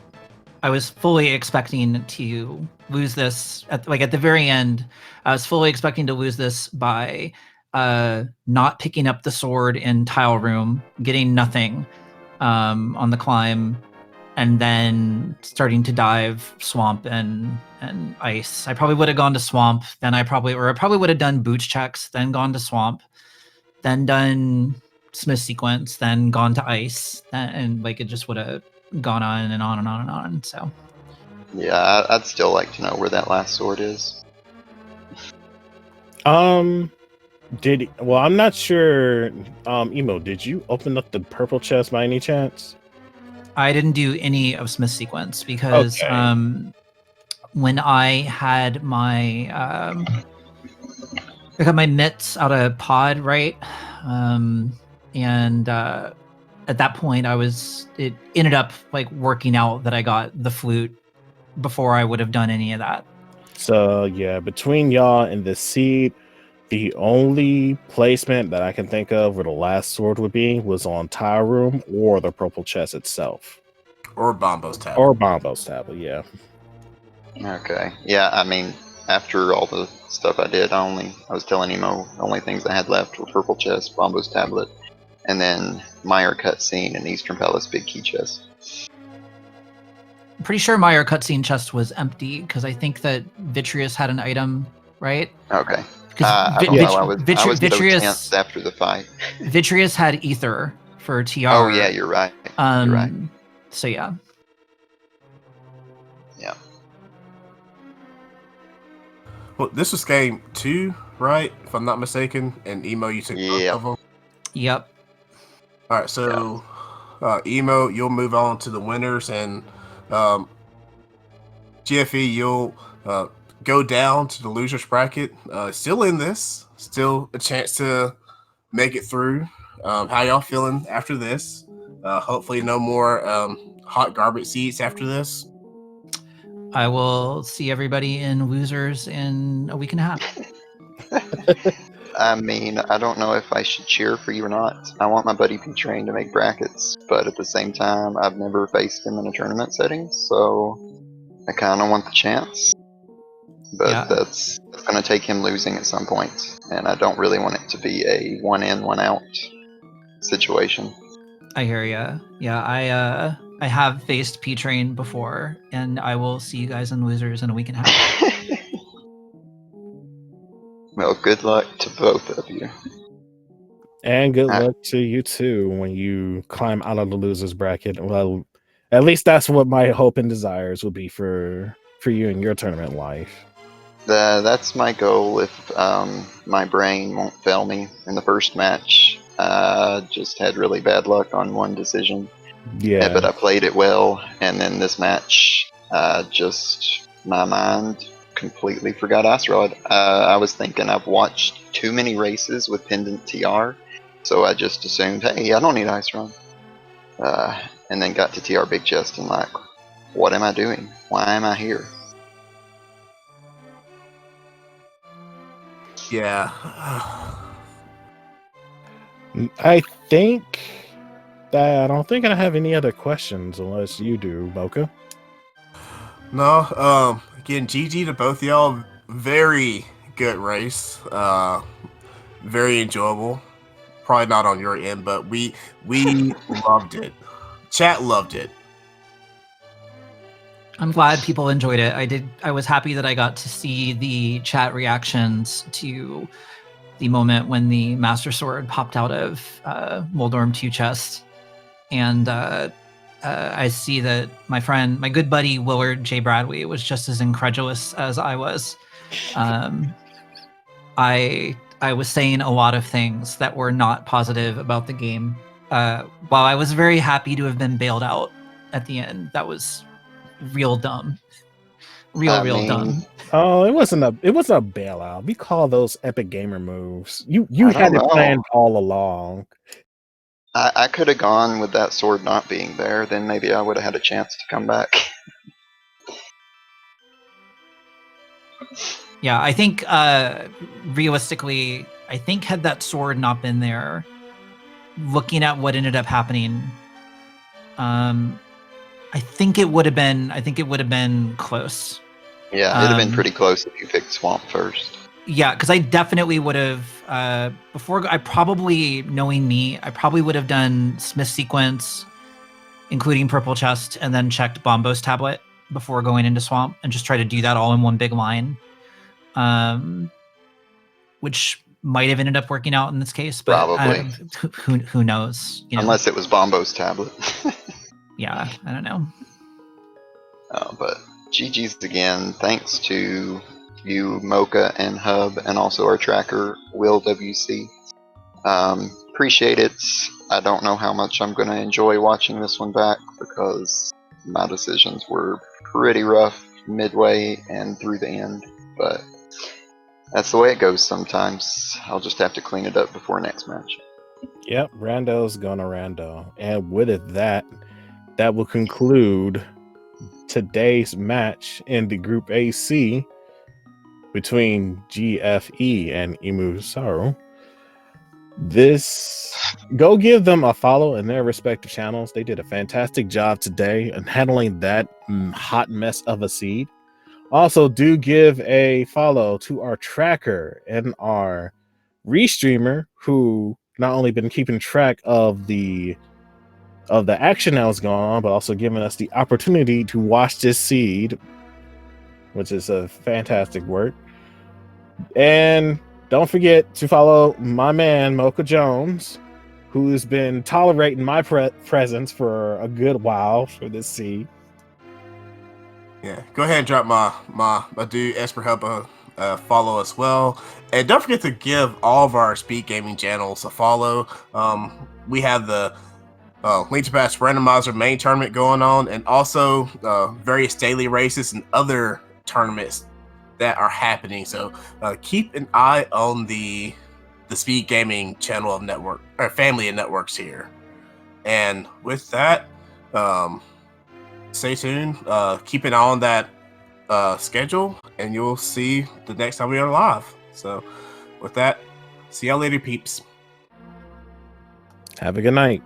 I was fully expecting to lose this at the very end. I was fully expecting to lose this by not picking up the sword in tile room, getting nothing on the climb, and then starting to dive swamp and ice. I probably would have gone to swamp, then I probably would have done boots checks, then gone to swamp, then done Smith sequence, then gone to ice, and like, it just would have gone on and on and on and on. So Yeah, I'd still like to know where that last sword is. I'm not sure. Emo, did you open up the purple chest by any chance? I didn't do any of Smith sequence because Okay. when I had my I got my mitts out of pod, right? And at that point, it ended up like working out that I got the flute before I would have done any of that. So yeah, between y'all and the seed, the only placement that I can think of where the last sword would be was on tile room or the purple chest itself. Or Bombo's tablet. Or Bombo's tablet, yeah. Okay. Yeah, I mean, after all the stuff I did, I was telling Emo the only things I had left were Purple Chest, Bombo's Tablet, and then Mire cutscene and Eastern Palace Big Key Chest. I'm pretty sure Mire cutscene chest was empty because I think that Vitreous had an item, right? Okay. Because I don't know. I was no tense after the fight. Vitreous had ether for TR. Oh yeah, you're right. You're right. So yeah. Yeah. Well, this was game 2, right? If I'm not mistaken. And Emo, you took both of them. Yep. All right, so Emo, you'll move on to the winners, and GFE, you'll go down to the losers bracket. Still in this, still a chance to make it through. How y'all feeling after this? Hopefully, no more hot garbage seats after this. I will see everybody in losers in a week and a half. I mean, I don't know if I should cheer for you or not. I want my buddy P-Train to make brackets, but at the same time, I've never faced him in a tournament setting, so I kind of want the chance. But Yeah. that's going to take him losing at some point, and I don't really want it to be a one in, one out situation. I hear ya. Yeah, I have faced P-Train before, and I will see you guys in losers in a week and a half. Well, good luck to both of you. And good luck to you too when you climb out of the losers bracket. Well, at least that's what my hope and desires would be for you in your tournament life. That's my goal if my brain won't fail me. In the first match, just had really bad luck on one decision. Yeah. But I played it well, and then this match, just my mind completely forgot Ice Rod. I was thinking I've watched too many races with Pendant TR, so I just assumed, hey, I don't need Ice Rod. And then got to TR Big Chest and like, what am I doing? Why am I here? Yeah. I think that, I don't think I have any other questions unless you do, Mocha. No, again, GG to both y'all. Very good race. Very enjoyable. Probably not on your end, but we loved it. Chat loved it. I'm glad people enjoyed it. I was happy that I got to see the chat reactions to the moment when the Master Sword popped out of Moldorm 2 chest. And I see that my good buddy Willard J. Bradley was just as incredulous as I was. I was saying a lot of things that were not positive about the game. While I was very happy to have been bailed out at the end, that was real dumb. Real dumb. Oh, it wasn't a bailout. We call those epic gamer moves. You I had don't it know. planned all along. I could have gone with that sword not being there, then maybe I would have had a chance to come back. Yeah, I think realistically, I think had that sword not been there, looking at what ended up happening, I think it would have been close. Yeah, it'd have been pretty close if you picked Swamp first. Yeah, because I definitely would have knowing me, I probably would have done Smith sequence, including Purple Chest, and then checked Bombo's tablet before going into Swamp, and just try to do that all in one big line. Which might have ended up working out in this case, but Probably. Who knows? You know? Unless it was Bombo's tablet. Yeah, I don't know. But GG's again. Thanks to you, Mocha and Hub, and also our tracker, Will WC. Appreciate it. I don't know how much I'm going to enjoy watching this one back because my decisions were pretty rough midway and through the end, but that's the way it goes sometimes. I'll just have to clean it up before next match. Yep, Rando's gonna Rando. And with it, that will conclude today's match in the Group AC between GFE and EmoSaru. Go give them a follow in their respective channels. They did a fantastic job today in handling that hot mess of a seed. Also, do give a follow to our tracker and our restreamer, who not only been keeping track of the action that was going on, but also giving us the opportunity to watch this seed, which is a fantastic work. And don't forget to follow my man Mocha Jones, who's been tolerating my presence for a good while for this seed. Yeah, go ahead and drop my dude Esper Hub a follow as well, and don't forget to give all of our SpeedGaming channels a follow. We have the Link to Past Randomizer main tournament going on, and also various daily races and other tournaments that are happening. So keep an eye on the SpeedGaming channel of network or family of networks here. And with that, stay tuned. Keep an eye on that schedule, and you'll see the next time we are live. So with that, see y'all later, peeps. Have a good night.